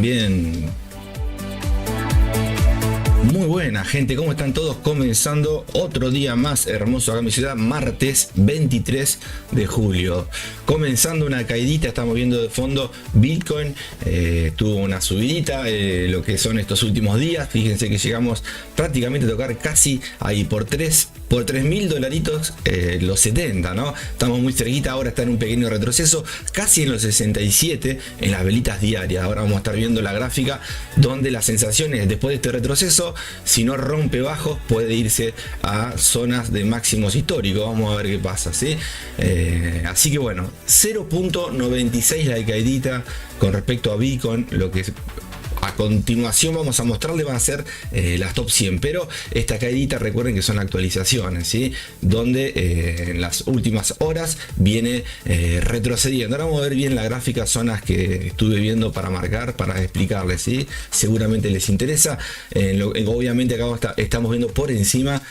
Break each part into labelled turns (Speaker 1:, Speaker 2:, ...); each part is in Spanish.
Speaker 1: Bien. Muy buena, gente, ¿cómo están todos? Comenzando otro día más hermoso acá en mi ciudad, martes 23 de julio. Comenzando una caidita, estamos viendo de fondo Bitcoin, tuvo una subidita, lo que son estos últimos días. Fíjense que llegamos prácticamente a tocar casi ahí por 3.000 dolaritos los 70, ¿no? Estamos muy cerquita, ahora está en un pequeño retroceso, casi en los 67 en las velitas diarias. Ahora vamos a estar viendo la gráfica donde las sensaciones después de este retroceso, si no rompe bajos, puede irse a zonas de máximos históricos. Vamos a ver qué pasa, ¿sí? Así que bueno, 0.96 la caidita con respecto a Bitcoin. Lo que a continuación vamos a mostrarle van a ser las top 100, pero esta caidita recuerden que son actualizaciones, ¿sí? Donde en las últimas horas viene retrocediendo. Ahora vamos a ver bien la gráfica, zonas que estuve viendo para marcar, para explicarles, ¿sí? Seguramente les interesa. Obviamente acá estamos viendo por encima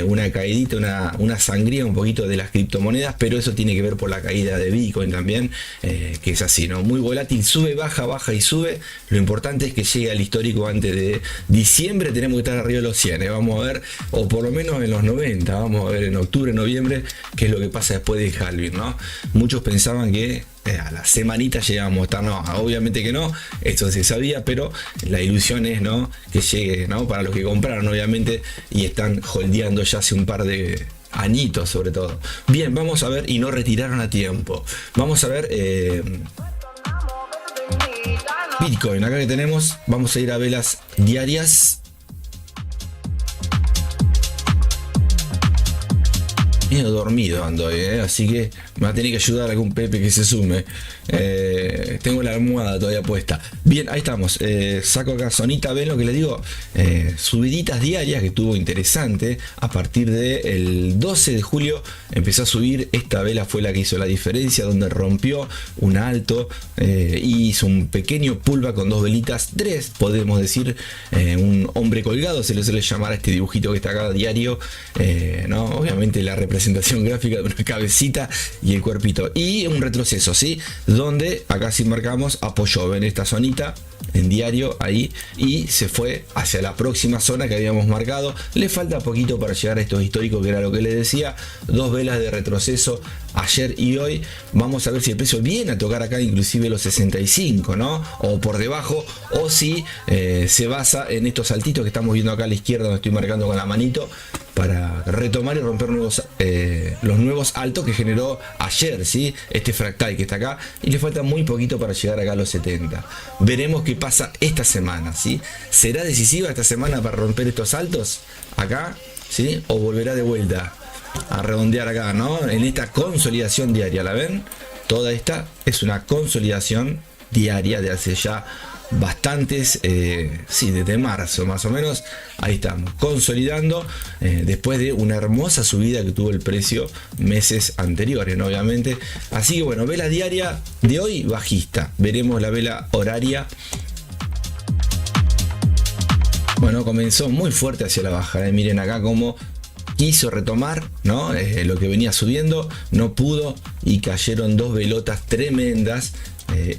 Speaker 1: una caidita, una sangría un poquito de las criptomonedas, pero eso tiene que ver por la caída de Bitcoin también, que es así, ¿no? Muy volátil, sube, baja, baja y sube. Lo importante es que llegue al histórico antes de diciembre. Tenemos que estar arriba de los 100, vamos a ver, o por lo menos en los 90, vamos a ver en octubre, noviembre, qué es lo que pasa después de halving, ¿no? Muchos pensaban que a la semanita llegábamos a estar, no, obviamente que no, esto se sabía, pero la ilusión es, ¿no?, que llegue, ¿no?, para los que compraron, obviamente, y están holdeando ya hace un par de añitos sobre todo. Bien, vamos a ver, y no retiraron a tiempo. Vamos a ver Bitcoin, acá que tenemos, vamos a ir a velas diarias. Medio dormido ando hoy, así que me va a tener que ayudar algún Pepe que se sume. Tengo la almohada todavía puesta. Bien, ahí estamos. Saco acá zonita, ven lo que les digo. Subiditas diarias que tuvo interesante. A partir del 12 de julio empezó a subir. Esta vela fue la que hizo la diferencia, donde rompió un alto y hizo un pequeño pullback con dos velitas, tres, podemos decir, un hombre colgado, se le suele llamar a este dibujito que está acá diario, ¿no? Obviamente la representación gráfica de una cabecita y el cuerpito, y un retroceso, ¿sí? Donde acá sí marcamos, apoyó en esta zonita en diario ahí y se fue hacia la próxima zona que habíamos marcado. Le falta poquito para llegar a estos históricos, que era lo que les decía, dos velas de retroceso ayer y hoy. Vamos a ver si el precio viene a tocar acá inclusive los 65, ¿no?, o por debajo, o si se basa en estos saltitos que estamos viendo acá a la izquierda, donde estoy marcando con la manito, para retomar y romper los nuevos altos que generó ayer, ¿sí?, este fractal que está acá, y le falta muy poquito para llegar acá a los 70. Veremos qué pasa esta semana, ¿sí? ¿Será decisiva esta semana para romper estos altos acá, ¿sí?, o volverá de vuelta a redondear acá, ¿no?, en esta consolidación diaria? ¿La ven? Toda esta es una consolidación diaria de hace ya bastantes, sí, desde marzo más o menos. Ahí estamos consolidando después de una hermosa subida que tuvo el precio meses anteriores, ¿no?, obviamente. Así que bueno, vela diaria de hoy bajista. Veremos la vela horaria. Bueno, comenzó muy fuerte hacia la baja, miren acá cómo quiso retomar, ¿no?, lo que venía subiendo, no pudo y cayeron dos velotas tremendas,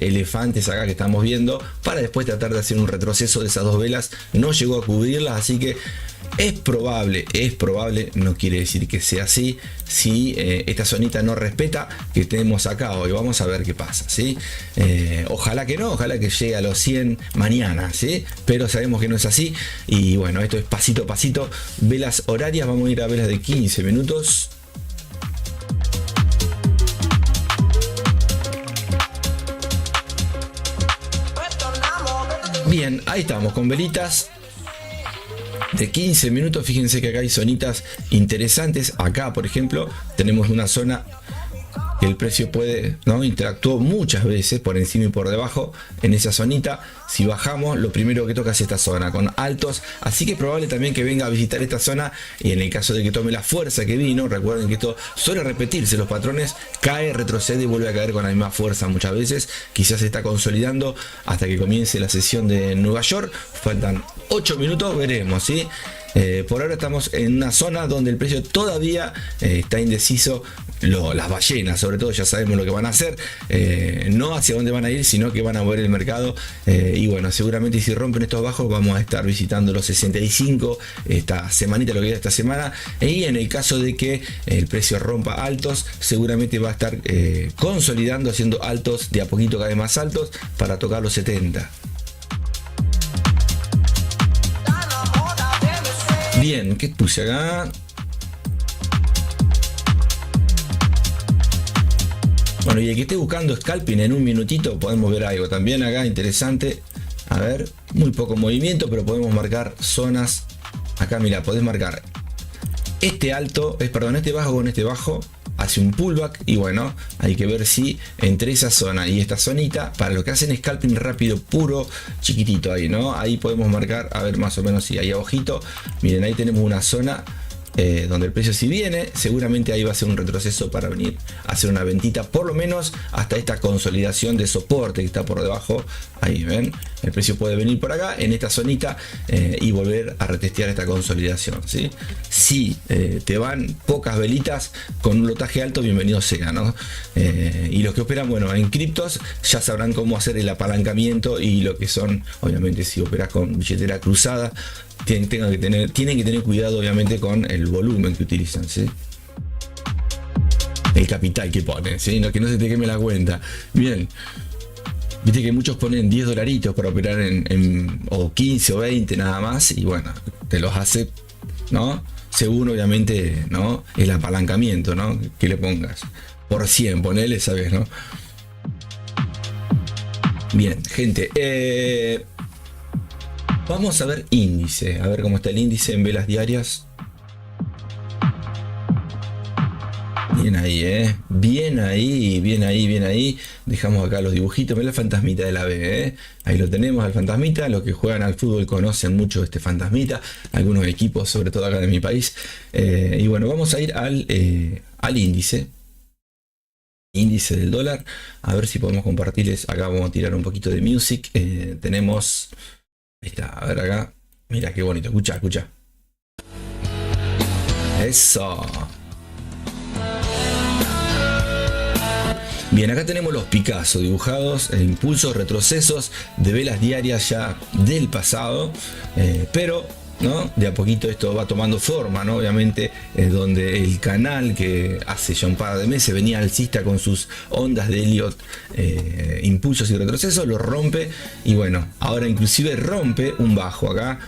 Speaker 1: elefantes acá que estamos viendo, para después tratar de hacer un retroceso de esas dos velas. No llegó a cubrirlas, así que es probable, no quiere decir que sea así, si esta zonita no respeta que tenemos acá hoy. Vamos a ver qué pasa, ¿sí? Ojalá que no, ojalá que llegue a los 100 mañana, ¿sí? Pero sabemos que no es así, y bueno, esto es pasito a pasito. Velas horarias, vamos a ir a velas de 15 minutos. Bien, ahí estamos con velitas de 15 minutos. Fíjense que acá hay zonitas interesantes. Acá, por ejemplo, tenemos una zona que el precio puede, ¿no? Interactuó muchas veces por encima y por debajo en esa zonita. Si bajamos, lo primero que toca es esta zona con altos, así que es probable también que venga a visitar esta zona, y en el caso de que tome la fuerza que vino, recuerden que esto suele repetirse, los patrones, cae, retrocede y vuelve a caer con la misma fuerza muchas veces. Quizás se está consolidando hasta que comience la sesión de Nueva York. Faltan 8 minutos, veremos, ¿sí? Por ahora estamos en una zona donde el precio todavía está indeciso. Las ballenas, sobre todo, ya sabemos lo que van a hacer, no hacia dónde van a ir, sino que van a mover el mercado. Y bueno, seguramente si rompen estos bajos, vamos a estar visitando los 65 esta semanita, lo que queda esta semana. Y en el caso de que el precio rompa altos, seguramente va a estar consolidando, haciendo altos de a poquito, cada vez más altos, para tocar los 70. Bien, ¿qué puse acá? Bueno, y el que esté buscando scalping en un minutito, podemos ver algo también acá interesante. A ver, muy poco movimiento, pero podemos marcar zonas. Acá, mira, podés marcar este alto, este bajo con este bajo, hace un pullback. Y bueno, hay que ver si entre esa zona y esta zonita, para los que hacen scalping rápido, puro, chiquitito ahí, ¿no? Ahí podemos marcar, a ver más o menos si hay abajito. Miren, ahí tenemos una zona donde el precio, si viene, seguramente ahí va a ser un retroceso para venir a hacer una ventita, por lo menos hasta esta consolidación de soporte que está por debajo. Ahí ven, el precio puede venir por acá en esta zonita y volver a retestear esta consolidación, ¿sí? Si te van pocas velitas con un lotaje alto, bienvenido sea, ¿no? Y los que operan, bueno, en criptos ya sabrán cómo hacer el apalancamiento, y lo que son, obviamente, si operas con billetera cruzada, tienen que tener cuidado, obviamente, con el volumen que utilizan, ¿sí? El capital que ponen, ¿sí? Que no se te queme la cuenta. Bien, viste que muchos ponen 10 dolaritos para operar o 15 o 20 nada más, y bueno, te los hace, ¿no? Según, obviamente, ¿no? El apalancamiento, ¿no? Que le pongas por 100, ponele, ¿sabes, no? Bien, gente, vamos a ver índice, a ver cómo está el índice en velas diarias. Bien ahí, bien ahí, bien ahí, bien ahí. Dejamos acá los dibujitos, ve la fantasmita de la B, ahí lo tenemos, al fantasmita. Los que juegan al fútbol conocen mucho este fantasmita, algunos equipos, sobre todo acá de mi país. Y bueno, vamos a ir al índice del dólar, a ver si podemos compartirles. Acá vamos a tirar un poquito de music. Tenemos, ahí está, a ver acá, mira qué bonito, escucha. Eso. Bien, acá tenemos los Picasso dibujados, impulsos, retrocesos de velas diarias ya del pasado, pero, ¿no? De a poquito esto va tomando forma, ¿no? Obviamente, donde el canal que hace ya un par de meses venía alcista con sus ondas de Elliott, impulsos y retrocesos, lo rompe, y bueno, ahora inclusive rompe un bajo acá.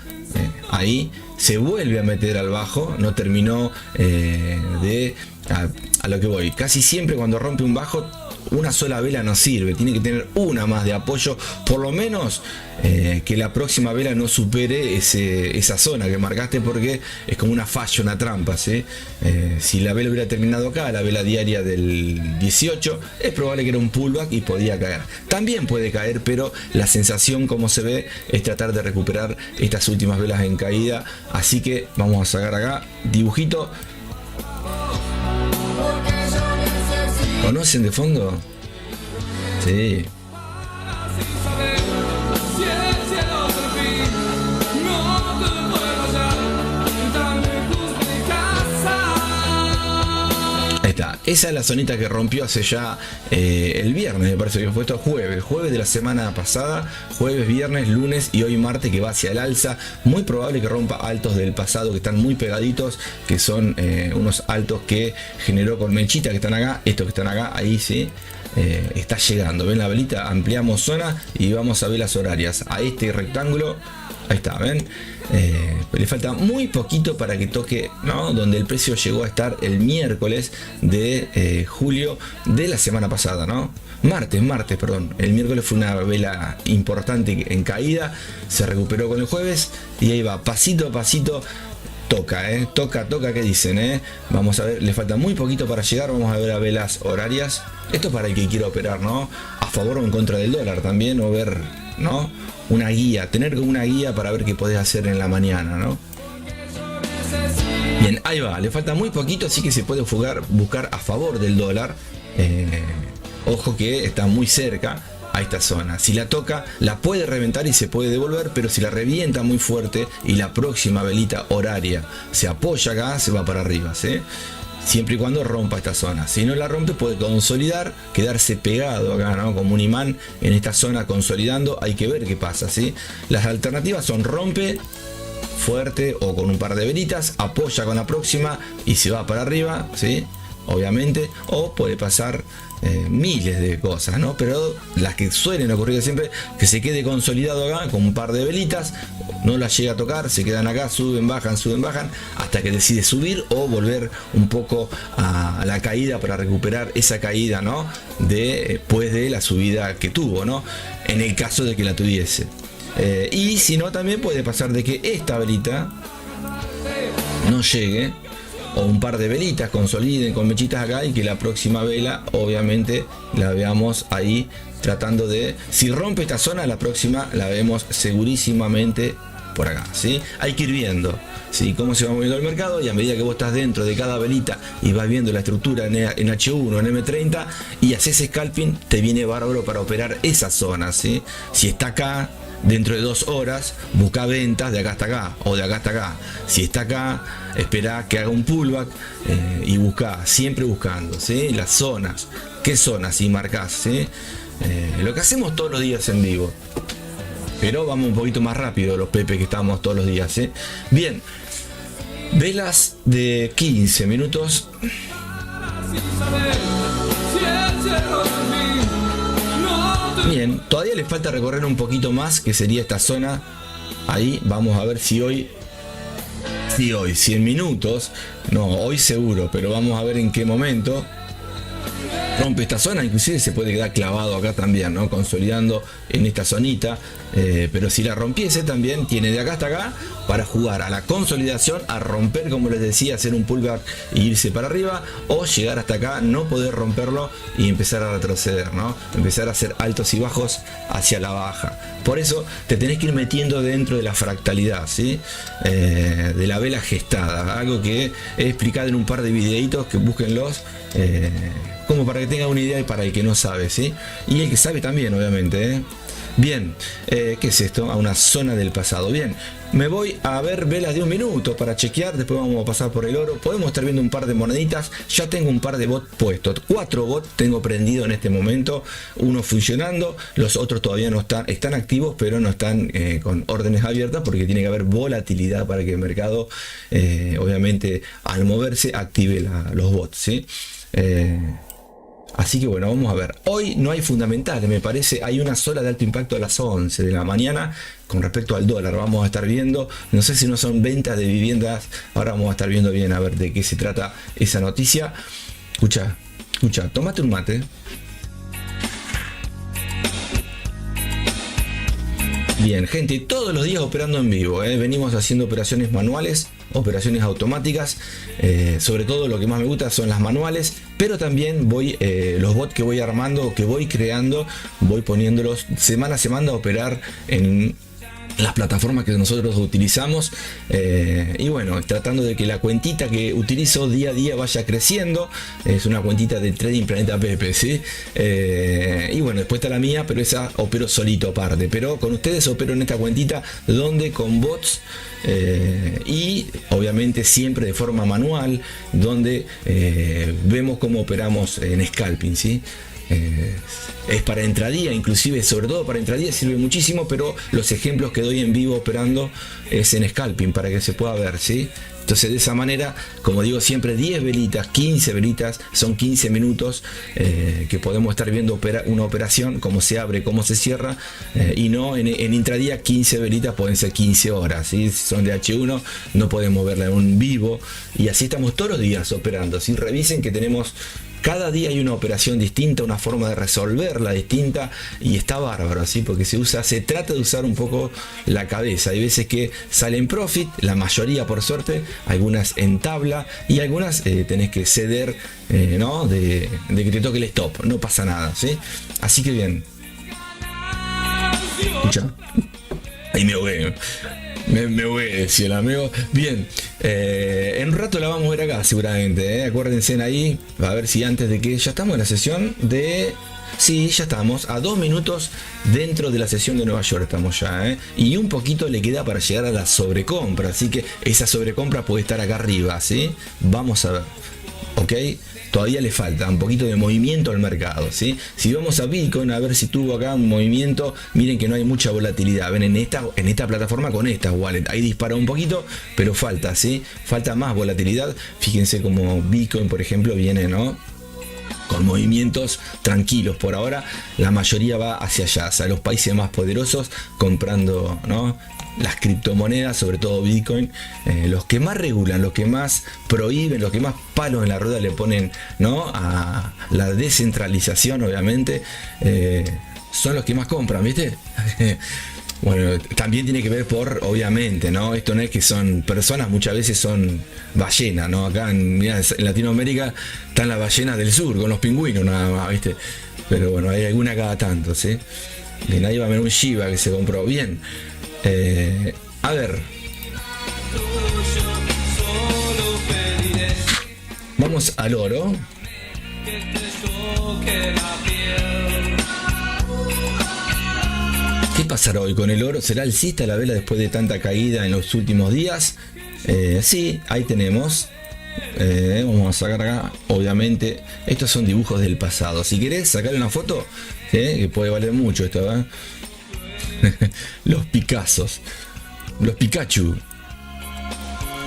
Speaker 1: Ahí se vuelve a meter al bajo, no terminó a lo que voy. Casi siempre cuando rompe un bajo, una sola vela no sirve, tiene que tener una más de apoyo, por lo menos que la próxima vela no supere esa zona que marcaste, porque es como una falla, una trampa, ¿sí? Si la vela hubiera terminado acá, la vela diaria del 18, es probable que era un pullback y podía caer. También puede caer, pero la sensación, como se ve, es tratar de recuperar estas últimas velas en caída. Así que vamos a sacar acá dibujito. ¿Conocen de fondo? Sí. Ahí está. Esa es la zonita que rompió hace ya el viernes, me parece que fue esto, jueves de la semana pasada, jueves, viernes, lunes y hoy martes, que va hacia el alza. Muy probable que rompa altos del pasado que están muy pegaditos, que son unos altos que generó con mechita, que están acá, estos que están acá, ahí sí. Está llegando, ven la velita, ampliamos zona y vamos a ver las horarias a este rectángulo. Ahí está, ¿ven? Le falta muy poquito para que toque, ¿no? Donde el precio llegó a estar el miércoles de julio de la semana pasada, ¿no? Martes, perdón. El miércoles fue una vela importante en caída, se recuperó con el jueves y ahí va, pasito a pasito. Toca, toca, ¿qué dicen? Vamos a ver, le falta muy poquito para llegar, vamos a ver a velas horarias. Esto es para el que quiera operar, ¿no? A favor o en contra del dólar también, o ver, ¿no? Una guía, tener como una guía para ver qué podés hacer en la mañana, ¿no? Bien, ahí va, le falta muy poquito, así que se puede buscar a favor del dólar. Ojo que está muy cerca a esta zona. Si la toca, la puede reventar y se puede devolver, pero si la revienta muy fuerte y la próxima velita horaria se apoya acá, se va para arriba, ¿sí? Siempre y cuando rompa esta zona. Si no la rompe, puede consolidar, quedarse pegado acá, ¿no? Como un imán en esta zona consolidando. Hay que ver qué pasa, ¿sí? Las alternativas son rompe fuerte o con un par de velitas, apoya con la próxima y se va para arriba, ¿sí? Obviamente, o puede pasar miles de cosas, ¿no? Pero las que suelen ocurrir siempre, que se quede consolidado acá con un par de velitas, no las llega a tocar, se quedan acá, suben, bajan, hasta que decide subir o volver un poco a la caída para recuperar esa caída, ¿no? Después de la subida que tuvo, ¿no? En el caso de que la tuviese. Y si no, también puede pasar de que esta velita no llegue, o un par de velitas consoliden con mechitas acá y que la próxima vela obviamente la veamos ahí tratando de, si rompe esta zona, la próxima la vemos segurísimamente por acá, ¿sí? Hay que ir viendo, ¿sí? Cómo se va moviendo el mercado, y a medida que vos estás dentro de cada velita y vas viendo la estructura en H1, en M30 y haces scalping, te viene bárbaro para operar esa zona, ¿sí? Si está acá, dentro de 2 horas, busca ventas de acá hasta acá o de acá hasta acá. Si está acá, espera que haga un pullback y busca, siempre buscando, ¿sí? Las zonas. ¿Qué zonas? Y marcás, ¿sí? Lo que hacemos todos los días en vivo. Pero vamos un poquito más rápido los Pepe que estamos todos los días, ¿sí? Bien. Velas de 15 minutos. Bien, todavía le falta recorrer un poquito más, que sería esta zona. Ahí vamos a ver si hoy 100 minutos, no, hoy seguro, pero vamos a ver en qué momento rompe esta zona. Inclusive se puede quedar clavado acá también, ¿no? Consolidando en esta zonita, pero si la rompiese también tiene de acá hasta acá para jugar a la consolidación, a romper, como les decía, hacer un pullback e irse para arriba, o llegar hasta acá, no poder romperlo y empezar a retroceder, ¿no? Empezar a hacer altos y bajos hacia la baja. Por eso te tenés que ir metiendo dentro de la fractalidad, ¿sí? De la vela gestada, algo que he explicado en un par de videitos, que búsquenlos, como para que tenga una idea y para el que no sabe, ¿sí? Y el que sabe también, obviamente, ¿eh? Bien, ¿qué es esto? A una zona del pasado. Bien, me voy a ver velas de 1 minuto para chequear, después vamos a pasar por el oro. Podemos estar viendo un par de moneditas. Ya tengo un par de bots puestos, 4 bots tengo prendido en este momento, uno funcionando, los otros todavía no están activos, pero no están con órdenes abiertas, porque tiene que haber volatilidad para que el mercado, obviamente, al moverse, active los bots, ¿sí? Así que bueno, vamos a ver. Hoy no hay fundamentales, me parece. Hay una sola de alto impacto a las 11 de la mañana con respecto al dólar. Vamos a estar viendo, no sé si no son ventas de viviendas. Ahora vamos a estar viendo bien a ver de qué se trata esa noticia. Escucha, tómate un mate. Bien, gente, todos los días operando en vivo, venimos haciendo operaciones manuales, operaciones automáticas, sobre todo lo que más me gusta son las manuales, pero también los bots que voy armando, que voy creando, voy poniéndolos semana a semana a operar en las plataformas que nosotros utilizamos, y bueno, tratando de que la cuentita que utilizo día a día vaya creciendo. Es una cuentita de Trading Planeta Pepe, ¿sí? Y bueno, después está la mía, pero esa opero solito aparte, pero con ustedes opero en esta cuentita donde con bots, y obviamente siempre de forma manual, donde vemos cómo operamos en scalping, ¿sí? Es para entradía, inclusive, sobre todo para entradía sirve muchísimo, pero los ejemplos que doy en vivo operando es en scalping para que se pueda ver, ¿sí? Entonces de esa manera, como digo siempre, 10 velitas, 15 velitas, son 15 minutos que podemos estar viendo una operación, cómo se abre, cómo se cierra, y no en intradía 15 velitas pueden ser 15 horas, ¿sí? Si son de H1 no podemos verla en un vivo, y así estamos todos los días operando, ¿sí? Revisen que tenemos... Cada día hay una operación distinta, una forma de resolverla distinta, y está bárbaro, ¿sí? Porque se trata de usar un poco la cabeza. Hay veces que salen profit, la mayoría por suerte, algunas en tabla, y algunas tenés que ceder, ¿no? De que te toque el stop, no pasa nada, ¿sí? Así que bien. Escucha. Ahí me ahogué. Me voy a decir el amigo. Bien, en un rato la vamos a ver acá seguramente, acuérdense ahí, a ver si antes de que ya estamos en la sesión de... Sí, ya estamos a 2 minutos dentro de la sesión de Nueva York, estamos ya, y un poquito le queda para llegar a la sobrecompra, así que esa sobrecompra puede estar acá arriba, ¿sí? Vamos a ver, ¿ok? Todavía le falta un poquito de movimiento al mercado, ¿sí? Si vamos a Bitcoin, a ver si tuvo acá un movimiento, miren que no hay mucha volatilidad. Ven, en esta plataforma con esta wallet, ahí dispara un poquito, pero falta, ¿sí? Falta más volatilidad. Fíjense como Bitcoin, por ejemplo, viene, ¿no? Con movimientos tranquilos. Por ahora, la mayoría va hacia allá, hacia los países más poderosos, comprando, ¿no? Las criptomonedas, sobre todo Bitcoin, los que más regulan, los que más prohíben, los que más palos en la rueda le ponen, ¿no? A la descentralización, obviamente, son los que más compran, ¿viste? Bueno, también tiene que ver obviamente, ¿no? Esto no es que son personas, muchas veces son ballenas, ¿no? Acá mirá, en Latinoamérica están las ballenas del sur, con los pingüinos nada más, ¿viste? Pero bueno, hay alguna cada tanto, ¿sí? Bien, ahí va a haber un Shiba que se compró. Bien. A ver, vamos al oro. ¿Qué pasará hoy con el oro? ¿Será alcista la vela después de tanta caída en los últimos días? Sí, ahí tenemos. Vamos a sacar acá, obviamente, estos son dibujos del pasado. Si querés sacar una foto, que puede valer mucho esto, ¿verdad? Los Picassos, los Pikachu.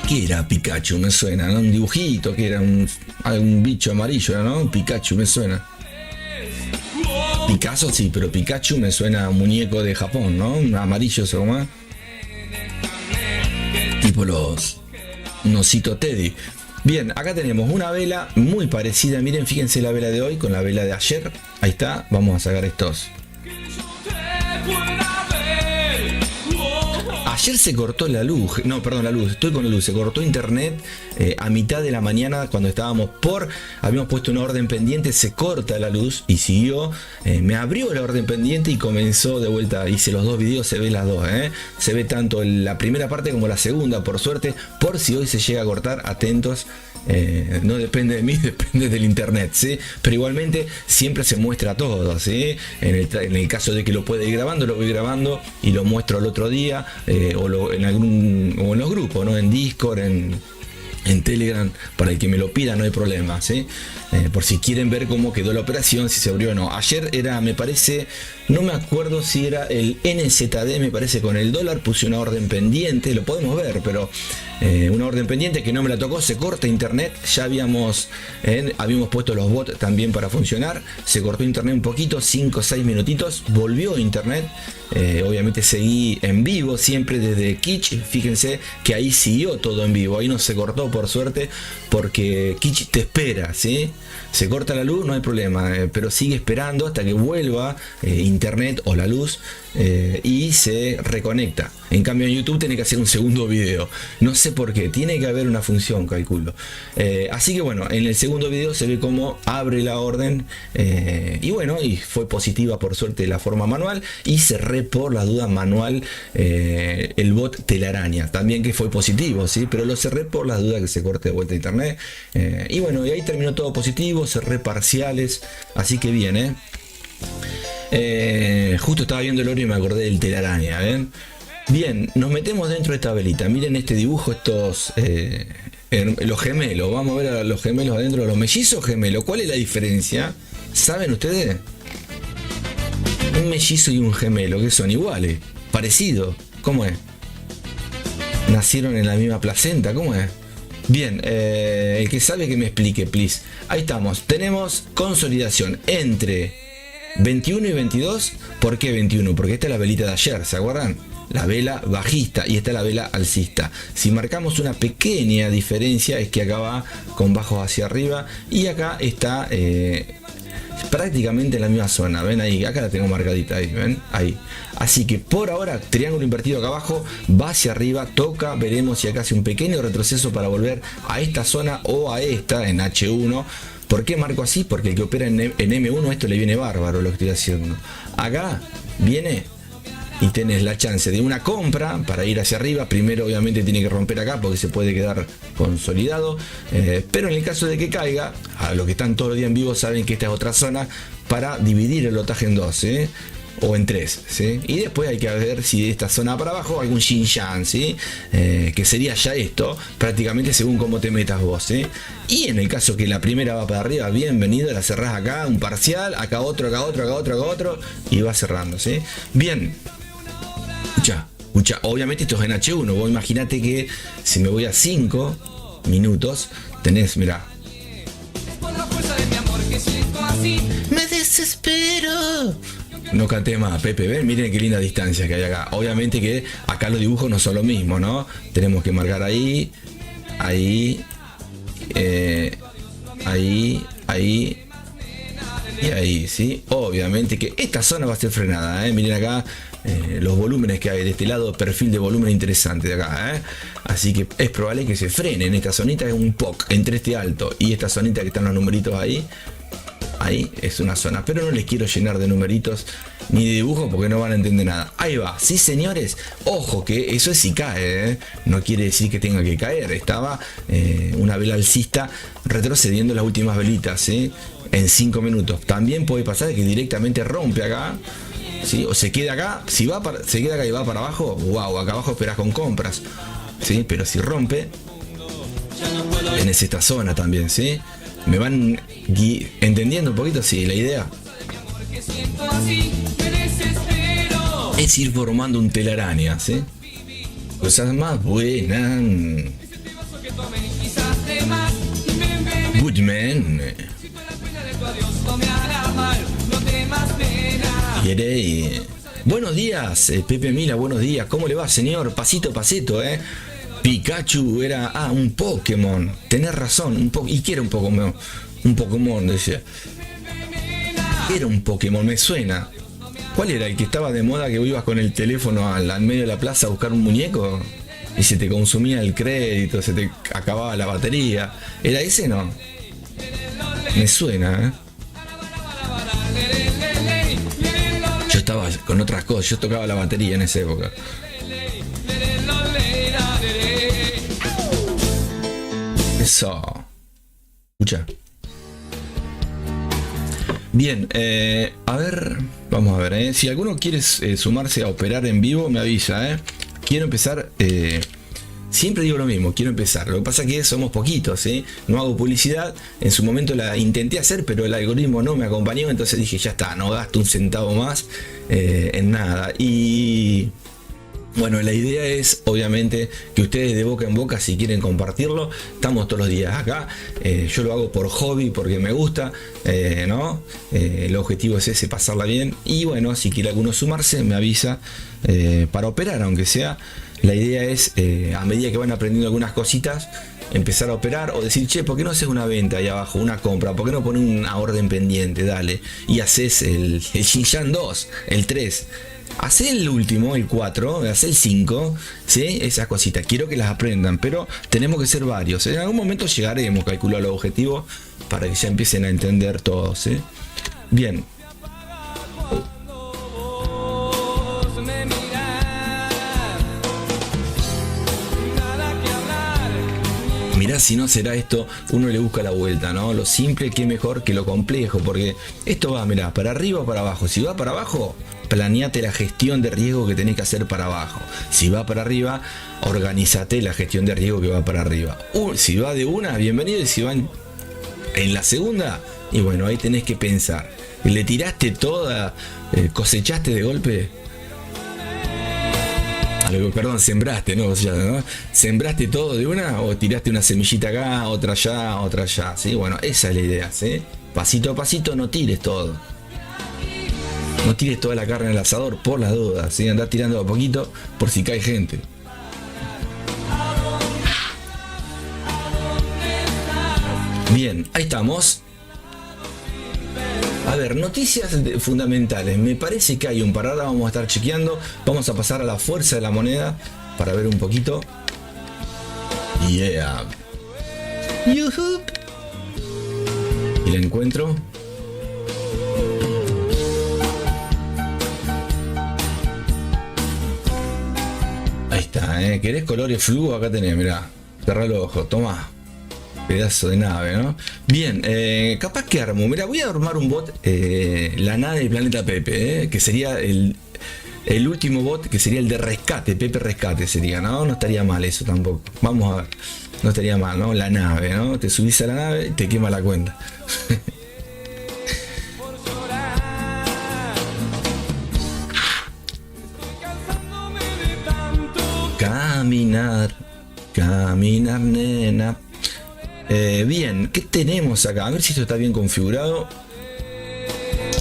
Speaker 1: ¿Qué era Pikachu? Me suena, ¿no? Un dibujito que era un bicho amarillo, ¿no? Pikachu me suena. Picasso sí, pero Pikachu me suena a un muñeco de Japón, ¿no? Un amarillo, ¿se llama? Tipo un osito Teddy. Bien, acá tenemos una vela muy parecida. Miren, fíjense la vela de hoy con la vela de ayer. Ahí está, vamos a sacar estos. Ayer se cortó la luz, no, perdón, la luz, estoy con la luz, se cortó internet a mitad de la mañana cuando habíamos puesto una orden pendiente, se corta la luz y siguió, me abrió la orden pendiente y comenzó de vuelta, hice los dos videos, se ve las dos, se ve tanto la primera parte como la segunda, por suerte, por si hoy se llega a cortar, atentos. No depende de mí, depende del internet, ¿sí? Pero igualmente siempre se muestra todo, ¿sí? En el caso de que lo pueda ir grabando, lo voy grabando y lo muestro el otro día, o en los grupos, ¿no? En Discord, en Telegram, para el que me lo pida no hay problema, ¿sí? Por si quieren ver cómo quedó la operación, si se abrió o no. Ayer era, me parece, no me acuerdo si era el NZD, me parece, con el dólar, puse una orden pendiente, lo podemos ver, pero una orden pendiente que no me la tocó, se corta internet, ya habíamos puesto los bots también para funcionar, se cortó internet un poquito, 5 o 6 minutitos, volvió internet, obviamente seguí en vivo, siempre desde Kitch, fíjense que ahí siguió todo en vivo, ahí no se cortó por suerte, porque Kitch te espera, ¿sí? Se corta la luz, no hay problema, pero sigue esperando hasta que vuelva internet o la luz y se reconecta. En cambio en YouTube tiene que hacer un segundo video, no sé por qué, tiene que haber una función, calculo. Así que bueno, en el segundo video se ve cómo abre la orden y bueno, y fue positiva por suerte la forma manual, y cerré por la duda manual el bot telaraña, también que fue positivo, ¿sí? Pero lo cerré por la duda que se corte de vuelta internet, y bueno, y ahí terminó todo positivo, cerré parciales, así que bien, justo estaba viendo el oro y me acordé del telaraña, ¿ven? Bien, nos metemos dentro de esta velita. Miren este dibujo, estos los gemelos. Vamos a ver a los gemelos adentro, los mellizos gemelos. ¿Cuál es la diferencia? ¿Saben ustedes? Un mellizo y un gemelo, que son iguales, parecidos. ¿Cómo es? ¿Nacieron en la misma placenta? ¿Cómo es? Bien, el que sabe que me explique, please. Ahí estamos, tenemos consolidación entre 21 y 22. ¿Por qué 21? Porque esta es la velita de ayer, ¿se acuerdan? La vela bajista y esta es la vela alcista. Si marcamos una pequeña diferencia es que acá va con bajos hacia arriba y acá está prácticamente en la misma zona. ¿Ven ahí? Acá la tengo marcadita ahí, ¿ven? Ahí. Así que por ahora, triángulo invertido acá abajo, va hacia arriba, toca, veremos si acá hace un pequeño retroceso para volver a esta zona o a esta en H1. ¿Por qué marco así? Porque el que opera en M1 esto le viene bárbaro lo que estoy haciendo. Acá viene y tenés la chance de una compra para ir hacia arriba. Primero obviamente tiene que romper acá porque se puede quedar consolidado, pero en el caso de que caiga, a los que están todo el día en vivo saben que esta es otra zona para dividir el lotaje en dos, o en tres, ¿sí? Y después hay que ver si de esta zona para abajo algún Xinjiang, ¿sí? Que sería ya esto, prácticamente según cómo te metas vos, ¿sí? Y en el caso que la primera va para arriba, bienvenido, la cerrás acá, un parcial, acá otro, acá otro, acá otro, acá otro, y va cerrando, ¿sí? Bien. Escucha, obviamente esto es en H1, vos imaginate que si me voy a 5 minutos, tenés, mirá. Me desespero. No canté más, Pepe, ven, miren qué linda distancia que hay acá. Obviamente que acá los dibujos no son lo mismo, ¿no? Tenemos que marcar ahí, ahí, ahí y ahí, ¿sí? Obviamente que esta zona va a ser frenada, miren acá. Los volúmenes que hay de este lado, perfil de volumen interesante de acá, así que es probable que se frene en esta zonita. Es un POC entre este alto y esta zonita que están los numeritos ahí es una zona, pero no les quiero llenar de numeritos ni de dibujos porque no van a entender nada. Ahí va, sí señores, ojo que eso es si cae, no quiere decir que tenga que caer. Estaba una vela alcista retrocediendo las últimas velitas, en 5 minutos. También puede pasar que directamente rompe acá, ¿sí? O se queda acá. Si se queda acá y va para abajo, wow, acá abajo esperas con compras, ¿sí? Pero si rompe, tenés esta zona también, ¿sí? ¿Me van entendiendo un poquito? Sí, la idea es ir formando un telaraña, ¿sí? Cosas más buenas. Goodman. Buenos días, Pepe Mila, buenos días. ¿Cómo le va, señor? Pasito a pasito, Pikachu era un Pokémon. Tenés razón, y que era un Pokémon, decía. Era un Pokémon, me suena. ¿Cuál era el que estaba de moda que ibas con el teléfono al medio de la plaza a buscar un muñeco? Y se te consumía el crédito, se te acababa la batería. ¿Era ese, no? Me suena, Yo estaba con otras cosas, yo tocaba la batería en esa época. Eso. Escucha. Bien, a ver, vamos a ver, si alguno quiere sumarse a operar en vivo, me avisa, Quiero empezar, siempre digo lo mismo, quiero empezar. Lo que pasa es que somos poquitos, no hago publicidad. En su momento la intenté hacer, pero el algoritmo no me acompañó, entonces dije, ya está, no gasto un centavo más en nada. Y bueno, la idea es obviamente que ustedes de boca en boca, si quieren compartirlo, estamos todos los días acá. Yo lo hago por hobby, porque me gusta, ¿no? El objetivo es ese, pasarla bien. Y bueno, si quiere alguno sumarse, me avisa para operar, aunque sea. La idea es, a medida que van aprendiendo algunas cositas, empezar a operar o decir, che, ¿por qué no haces una venta ahí abajo, una compra? ¿Por qué no pones una orden pendiente? Dale. Y haces el Xinjiang 2, el 3. Hacé el último, el 4, hacé el 5, ¿sí? Esas cositas, quiero que las aprendan, pero tenemos que ser varios. En algún momento llegaremos, calculo los objetivos, para que ya empiecen a entender todos, ¿sí? Bien. Mirá, si no será esto, uno le busca la vuelta, ¿no? Lo simple que mejor que lo complejo, porque esto va, mirá, para arriba o para abajo. Si va para abajo, planeate la gestión de riesgo que tenés que hacer para abajo. Si va para arriba, organízate la gestión de riesgo que va para arriba. Si va de una, bienvenido, y si va en la segunda, y bueno, ahí tenés que pensar. ¿Le tiraste toda, cosechaste de golpe? Perdón, sembraste, ¿no? O sea, ¿no? ¿Sembraste todo de una o tiraste una semillita acá, otra allá? ¿Sí? Bueno, esa es la idea, ¿sí? Pasito a pasito, no tires todo. No tires toda la carne en el asador por las dudas, ¿sí? Andás tirando a poquito por si cae gente. Bien, ahí estamos. A ver, noticias fundamentales. Me parece que hay un par. Ahora vamos a estar chequeando. Vamos a pasar a la fuerza de la moneda para ver un poquito. Yeah. Yuhu. Y la encuentro. Ahí está, ¿eh? ¿Querés colores fluo? Acá tenés, mirá. Cerrá los ojos, tomá. Pedazo de nave, ¿no? Bien, capaz que armo. Mira, voy a armar un bot, la nave del planeta Pepe, que sería el último bot, que sería el de rescate, Pepe Rescate sería, ¿no? No estaría mal eso tampoco. Vamos a ver, no estaría mal, ¿no? La nave, ¿no? Te subís a la nave y te quema la cuenta. Caminar, nena. Bien, ¿qué tenemos acá? A ver si esto está bien configurado.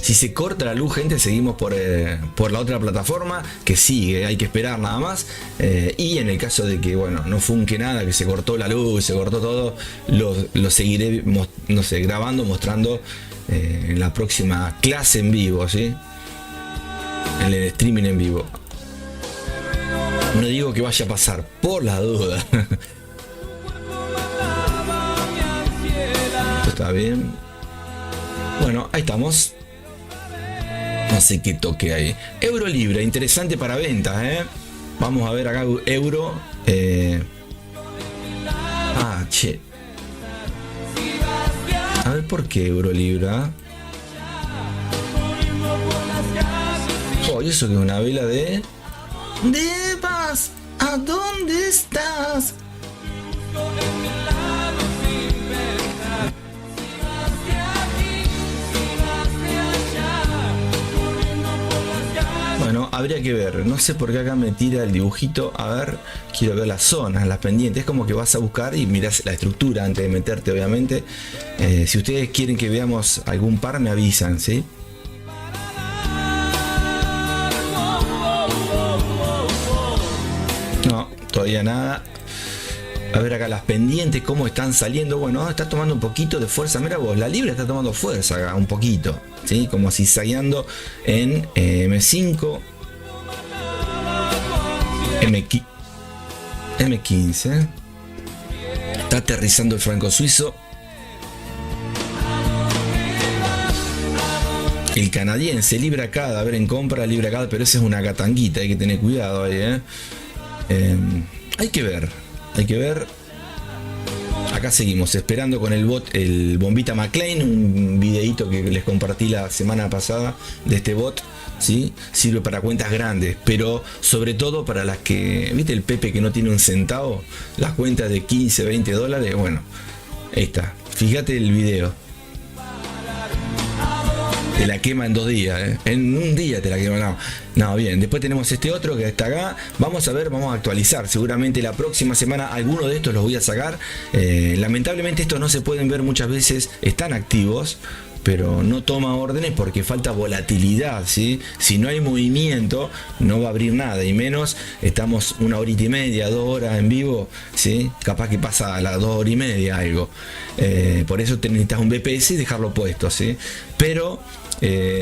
Speaker 1: Si se corta la luz, gente, seguimos por la otra plataforma que sigue, hay que esperar nada más. Y en el caso de que, bueno, no funque nada, que se cortó la luz, se cortó todo, lo seguiré, no sé, grabando, mostrando en la próxima clase en vivo, ¿sí? En el streaming en vivo. No digo que vaya a pasar, por la duda. Está bien. Bueno, ahí estamos. No sé qué toque ahí. Euro libre, interesante para ventas, ¿eh? Vamos a ver acá euro. Che. A ver por qué euro libra. Oh, y eso que es una vela de... Debas, ¿a dónde estás? Bueno, habría que ver, no sé por qué acá me tira el dibujito. A ver, quiero ver las zonas, las pendientes. Es como que vas a buscar y miras la estructura antes de meterte, obviamente. Si ustedes quieren que veamos algún par, me avisan, ¿sí? No, todavía nada. A ver acá las pendientes, cómo están saliendo. Bueno, está tomando un poquito de fuerza. Mira vos, la libra está tomando fuerza acá, un poquito, ¿sí? Como zigzagueando en M5, M15. Está aterrizando el franco suizo. El canadiense, libra cada, a ver, en compra, libra cada, pero esa es una gatanguita, hay que tener cuidado ahí, ¿eh? Hay que ver. Acá seguimos esperando con el bot, el Bombita McLean, un videito que les compartí la semana pasada de este bot, ¿sí? Sirve para cuentas grandes, pero sobre todo para las que, ¿viste el Pepe que no tiene un centavo? Las cuentas de 15, 20 dólares, bueno, ahí está. Fíjate el video. Te la quema en 2 días, ¿eh? En un día te la quema. No, bien. Después tenemos este otro que está acá. Vamos a ver, vamos a actualizar. Seguramente la próxima semana alguno de estos los voy a sacar. Lamentablemente estos no se pueden ver muchas veces. Están activos, pero no toma órdenes porque falta volatilidad, ¿sí? Si no hay movimiento, no va a abrir nada. Y menos, estamos 1 horita y media, 2 horas en vivo, ¿sí? Capaz que pasa a las 2 horas y media algo. Por eso te necesitas un BPS y dejarlo puesto, ¿sí? Pero...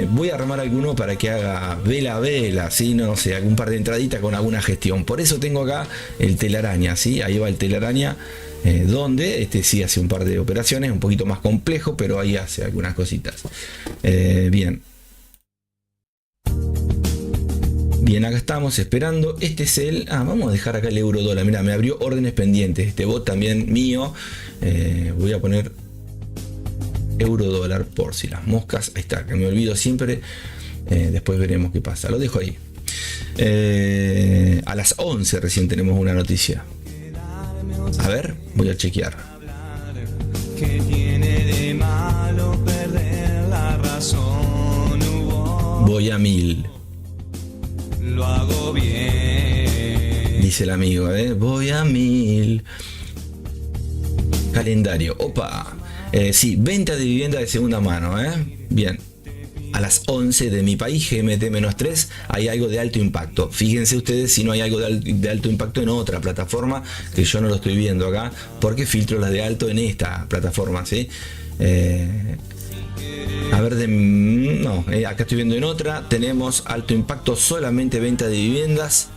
Speaker 1: voy a armar alguno para que haga vela a vela, ¿sí? No sé, algún par de entraditas con alguna gestión. Por eso tengo acá el telaraña, ¿sí? Ahí va el telaraña, donde este sí hace un par de operaciones, un poquito más complejo, pero ahí hace algunas cositas. Bien, acá estamos esperando. Este es el... vamos a dejar acá el euro dólar. Mira, me abrió órdenes pendientes. Este bot también mío. Voy a poner... euro dólar por si las moscas. Ahí está, que me olvido siempre. Después veremos qué pasa. Lo dejo ahí. A las 11 recién tenemos una noticia. A ver, voy a chequear. Voy a 1000. Lo hago bien. dice el amigo, voy a 1000. Calendario, opa. Sí, venta de vivienda de segunda mano, bien. A las 11 de mi país, GMT-3, hay algo de alto impacto. Fíjense ustedes si no hay algo de alto impacto en otra plataforma, que yo no lo estoy viendo acá, porque filtro las de alto en esta plataforma, ¿sí? A ver, acá estoy viendo en otra, tenemos alto impacto, solamente venta de viviendas,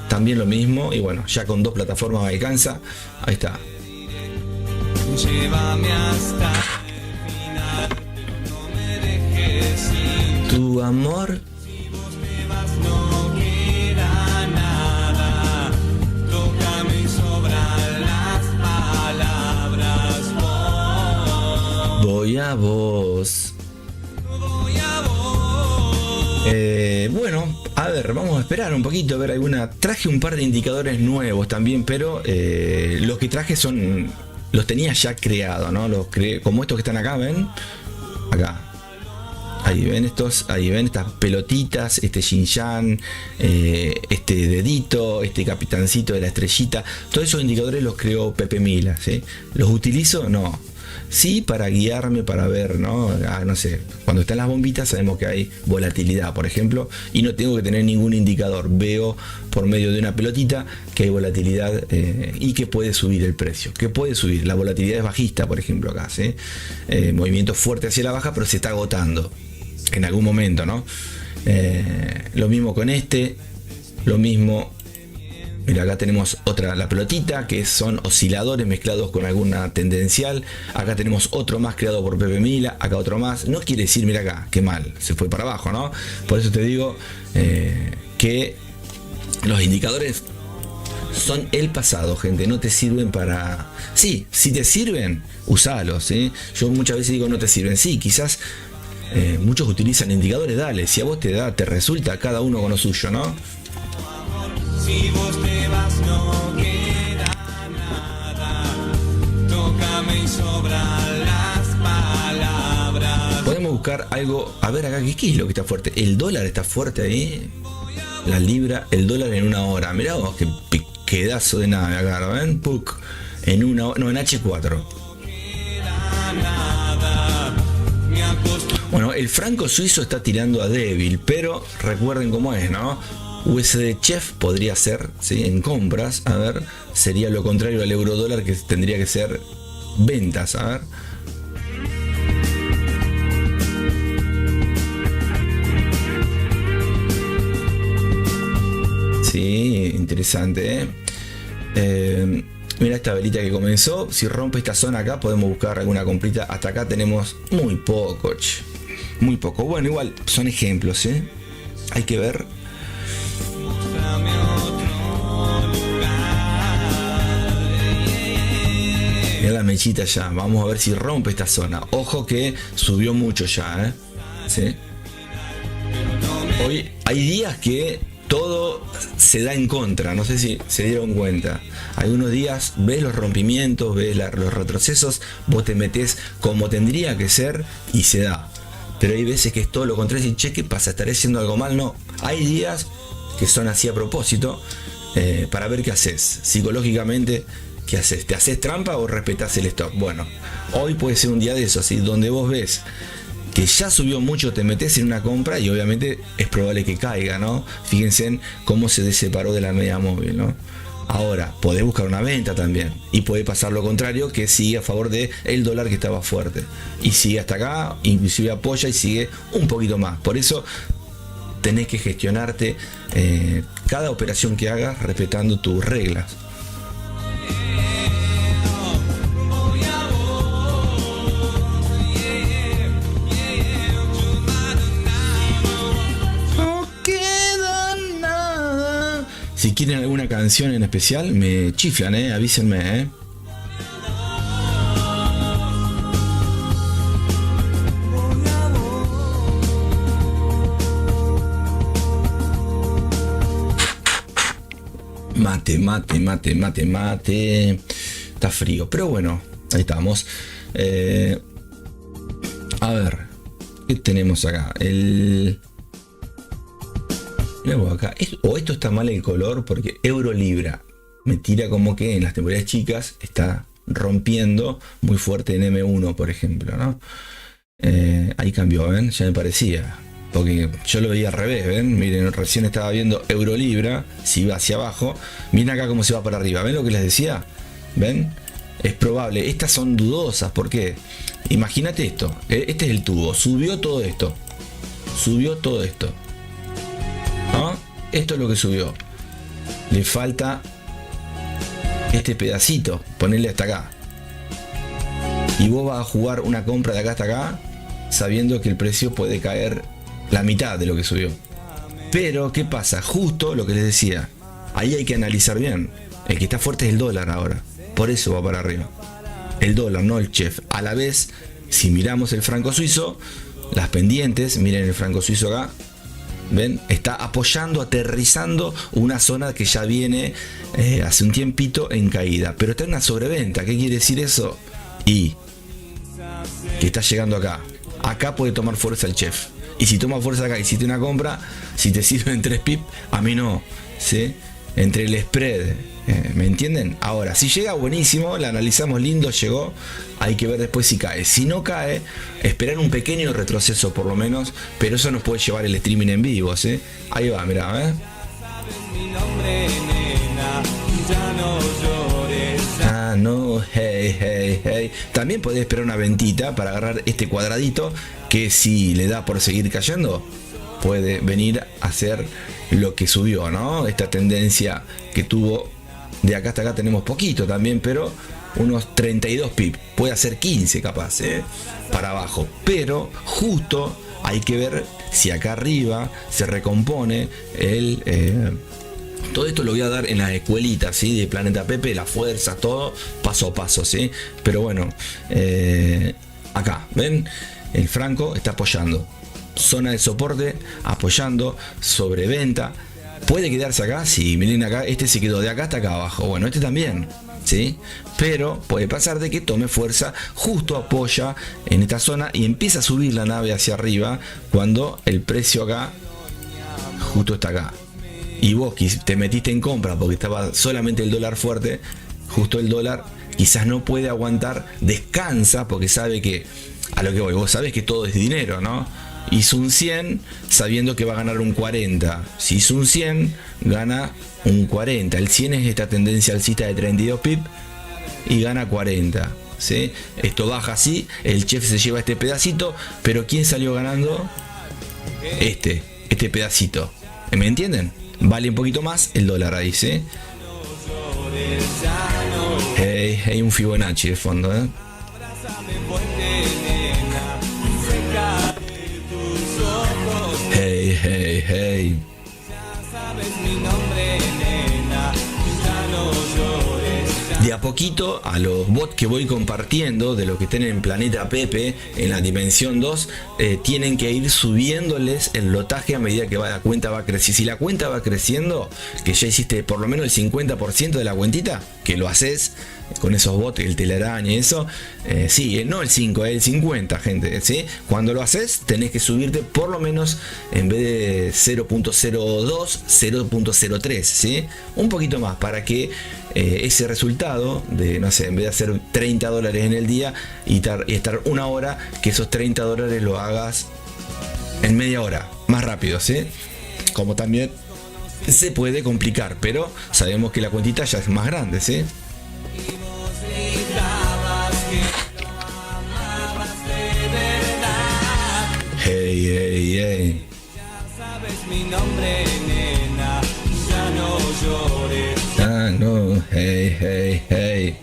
Speaker 1: también lo mismo, y bueno, ya con 2 plataformas me alcanza, ahí está. Llévame hasta el final, no me dejes sin tu amor. Si vos te vas no queda nada, tócame y sobran las palabras. Voy a vos. Voy a vos. Bueno, a ver, vamos a esperar un poquito a ver alguna. Traje un par de indicadores nuevos también, pero los que traje los tenía ya creados, ¿no? Los creé, como estos que están acá, ¿ven? Acá. Ahí ven estas pelotitas, este yin-yang, este dedito, este capitancito de la estrellita. Todos esos indicadores los creó Pepe Mila, ¿sí? ¿Los utilizo? No. Sí, para guiarme, para ver, ¿no? No sé, cuando están las bombitas sabemos que hay volatilidad, por ejemplo, y no tengo que tener ningún indicador. Veo por medio de una pelotita que hay volatilidad y que puede subir el precio. Que puede subir. La volatilidad es bajista, por ejemplo, acá, ¿sí? Movimiento fuerte hacia la baja, pero se está agotando en algún momento, ¿no? Lo mismo con este, lo mismo. Mira, acá tenemos la pelotita, que son osciladores mezclados con alguna tendencial. Acá tenemos otro más creado por Pepe Mila, acá otro más. No quiere decir, mira acá, qué mal, se fue para abajo, ¿no? Por eso te digo que los indicadores son el pasado, gente, no te sirven para... Sí, si te sirven, usalos, ¿sí? Yo muchas veces digo no te sirven. Sí, quizás muchos utilizan indicadores, dale, si a vos te resulta, cada uno con lo suyo, ¿no? Si vos te vas no queda nada, tócame y sobran las palabras. Podemos buscar algo, a ver acá, ¿qué es lo que está fuerte? El dólar está fuerte ahí, la libra, el dólar en una hora. Mirá vos, qué pedazo de nave acá, ¿no ven? Puc, en una hora, no, en H4. Bueno, el franco suizo está tirando a débil, pero recuerden cómo es, ¿no? USD Chef podría ser, ¿sí? En compras, a ver, sería lo contrario al euro dólar, que tendría que ser ventas, a ver. Sí, interesante, mira esta velita que comenzó, si rompe esta zona acá podemos buscar alguna comprita, hasta acá tenemos muy poco, muy poco. Bueno, igual son ejemplos, hay que ver. Mira la mechita ya, vamos a ver si rompe esta zona. Ojo que subió mucho ya, ¿sí? Hoy hay días que todo se da en contra, no sé si se dieron cuenta. Algunos días ves los rompimientos, ves los retrocesos, vos te metés como tendría que ser y se da. Pero hay veces que es todo lo contrario y che, ¿qué pasa? ¿Estaré haciendo algo mal? No, hay días que son así a propósito, para ver qué haces psicológicamente. ¿Qué haces? ¿Te haces trampa o respetás el stop? Bueno, hoy puede ser un día de eso, ¿sí? Donde vos ves que ya subió mucho, te metes en una compra y obviamente es probable que caiga, ¿no? Fíjense en cómo se separó de la media móvil, ¿no? Ahora, podés buscar una venta también y puede pasar lo contrario, que sigue a favor de el dólar que estaba fuerte y sigue hasta acá, inclusive apoya y sigue un poquito más. Por eso tenés que gestionarte cada operación que hagas respetando tus reglas. Si quieren alguna canción en especial, me chiflan, avísenme, Mate. Está frío, pero bueno, ahí estamos. A ver, ¿qué tenemos acá? El Mirá vos acá, o esto está mal el color porque euro-libra me tira como que en las temporadas chicas está rompiendo muy fuerte en M1, por ejemplo, ¿no? Ahí cambió, ¿ven? Ya me parecía. Porque yo lo veía al revés, ¿ven? Miren, recién estaba viendo euro-libra, si va hacia abajo. Miren acá cómo se va para arriba, ¿ven lo que les decía? ¿Ven? Es probable, estas son dudosas, ¿por qué? Imagínate esto, este es el tubo, subió todo esto, ¿no? Esto es lo que subió, le falta este pedacito, ponerle hasta acá, y vos vas a jugar una compra de acá hasta acá, sabiendo que el precio puede caer la mitad de lo que subió. Pero, ¿qué pasa? Justo lo que les decía, ahí hay que analizar bien, el que está fuerte es el dólar ahora. Por eso va para arriba. El dólar, no el chef. A la vez, si miramos el franco suizo, las pendientes, miren el franco suizo acá, ¿ven? Está apoyando, aterrizando una zona que ya viene hace un tiempito en caída. Pero está en una sobreventa. ¿Qué quiere decir eso? Y que está llegando acá. Acá puede tomar fuerza el chef. Y si toma fuerza acá, hiciste una compra, si te sirven 3 pips, a mí no. ¿Sí? Entre el spread, ¿me entienden? Ahora, si llega buenísimo, la analizamos lindo, llegó, hay que ver después si cae. Si no cae, esperar un pequeño retroceso por lo menos, pero eso nos puede llevar el streaming en vivo, ¿sí? Ahí va, mirá, Ah, no, hey. También podés esperar una ventita para agarrar este cuadradito que si le da por seguir cayendo, puede venir a hacer lo que subió, ¿no? Esta tendencia que tuvo de acá hasta acá tenemos poquito también, pero unos 32 pips, puede hacer 15 capaz, para abajo, pero justo hay que ver si acá arriba se recompone todo esto lo voy a dar en la escuelita, ¿sí? De Planeta Pepe, la fuerza, todo paso a paso, ¿sí? Pero bueno, acá, ¿ven? El franco está apoyando. Zona de soporte, apoyando, sobreventa. Puede quedarse acá, sí, miren acá, este se quedó de acá hasta acá abajo. Bueno, este también, ¿sí? Pero puede pasar de que tome fuerza, justo apoya en esta zona y empieza a subir la nave hacia arriba cuando el precio acá justo está acá. Y vos te metiste en compra porque estaba solamente el dólar fuerte, justo el dólar quizás no puede aguantar, descansa porque sabe que, a lo que voy, vos sabés que todo es dinero, ¿no? Hizo un 100 sabiendo que va a ganar un 40. Si hizo un 100, gana un 40. El 100 es esta tendencia alcista de 32 pip y gana 40. ¿Sí? Esto baja así, el chef se lleva este pedacito, pero ¿quién salió ganando? Este pedacito. ¿Me entienden? Vale un poquito más el dólar ahí, ¿sí? Hay un Fibonacci de fondo, ¿eh? Hey. De a poquito a los bots que voy compartiendo de lo que estén en Planeta Pepe en la dimensión 2 tienen que ir subiéndoles el lotaje a medida que la cuenta va creciendo. Si la cuenta va creciendo, que ya hiciste por lo menos el 50% de la cuentita, que lo haces con esos bots, el telaraña y eso, sí, no el 5, el 50, gente, ¿sí? Cuando lo haces tenés que subirte por lo menos, en vez de 0.02, 0.03, ¿sí? Un poquito más para que ese resultado de, no sé, en vez de hacer 30 dólares en el día y estar una hora, que esos 30 dólares lo hagas en media hora, más rápido, ¿sí? Como también se puede complicar, pero sabemos que la cuentita ya es más grande, ¿sí? Hey.
Speaker 2: Ya sabes mi nombre, nena, ya no llores.
Speaker 1: Ah, no, hey.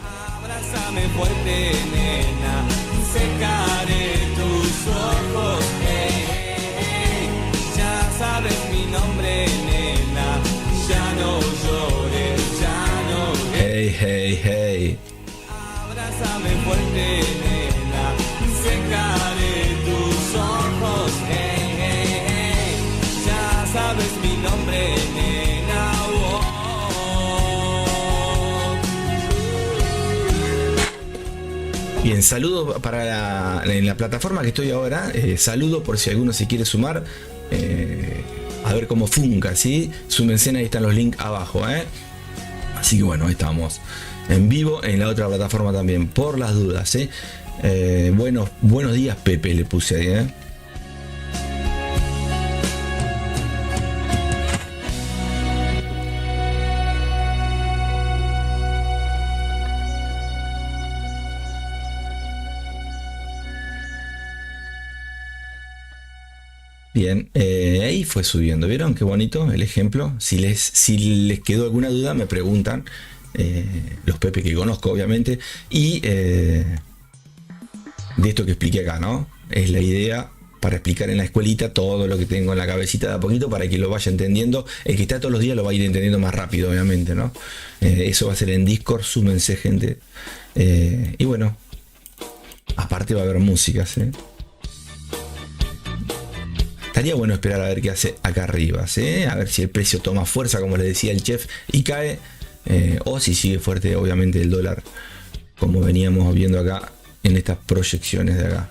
Speaker 2: Abrázame fuerte, nena, secaré tus ojos. Hey. Ya sabes mi nombre, nena, ya no llores, ya no.
Speaker 1: Hey.
Speaker 2: Abrázame fuerte, nena, secaré tus ojos. Hey. Ya sabes mi nombre, nena.
Speaker 1: Bien, saludo en la plataforma que estoy ahora. Saludo por si alguno se quiere sumar a ver cómo funca, ¿sí? Súmense, ahí están los links abajo, ¿eh? Así que bueno, ahí estamos en vivo en la otra plataforma también, por las dudas, ¿eh? Buenos días, Pepe, le puse ahí, ¿eh? Bien, ahí fue subiendo, ¿vieron? Qué bonito el ejemplo. Si les quedó alguna duda, me preguntan, los Pepe que conozco, obviamente, y de esto que expliqué acá, ¿no? Es la idea para explicar en la escuelita todo lo que tengo en la cabecita de a poquito para que lo vaya entendiendo. El que está todos los días lo va a ir entendiendo más rápido, obviamente, ¿no? Eso va a ser en Discord, súmense, gente. Y bueno, aparte va a haber músicas, ¿eh? Estaría bueno esperar a ver qué hace acá arriba, ¿sí? A ver si el precio toma fuerza, como le decía el chef, y cae, o si sigue fuerte, obviamente, el dólar, como veníamos viendo acá en estas proyecciones de acá.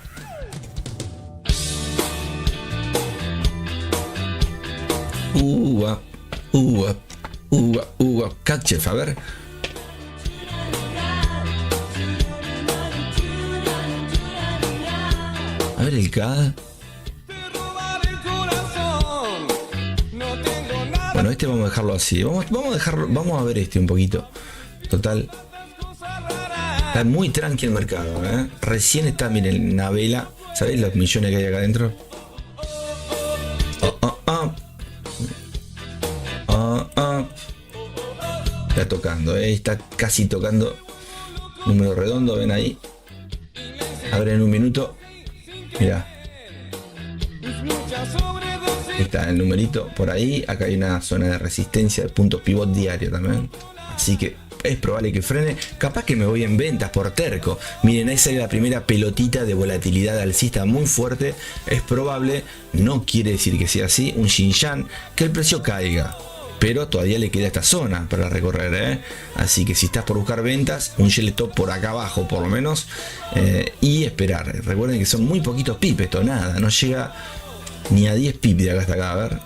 Speaker 1: Cat Chef, a ver. A ver el CAD. Bueno, este vamos a dejarlo así. Vamos a ver este un poquito. Total. Está muy tranqui el mercado, ¿eh? Recién está, miren, una vela. ¿Sabéis los millones que hay acá adentro? Está tocando, ¿eh? Está casi tocando. Número redondo, ven ahí. A ver en un minuto. Mirá. Está el numerito por ahí. Acá hay una zona de resistencia de punto pivot diario también. Así que es probable que frene. Capaz que me voy en ventas por terco. Miren, ahí sale la primera pelotita de volatilidad alcista muy fuerte. Es probable, no quiere decir que sea así, un Xinjiang, que el precio caiga. Pero todavía le queda esta zona para recorrer, ¿eh? Así que si estás por buscar ventas, un Yellow Top por acá abajo por lo menos. Y esperar. Recuerden que son muy poquitos pips esto, nada. No llega ni a 10 pips de acá hasta acá, a ver.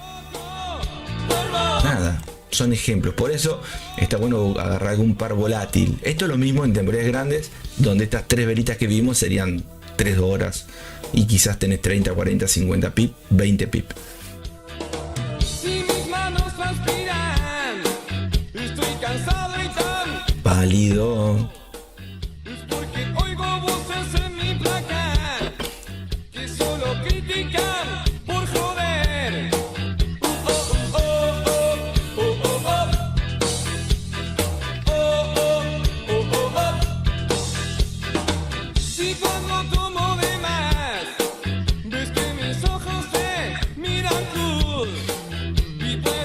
Speaker 1: Nada, son ejemplos. Por eso está bueno agarrar algún par volátil. Esto es lo mismo en temporales grandes, donde estas tres velitas que vimos serían 3 horas. Y quizás tenés 30, 40, 50 pips, 20 pips. Válido.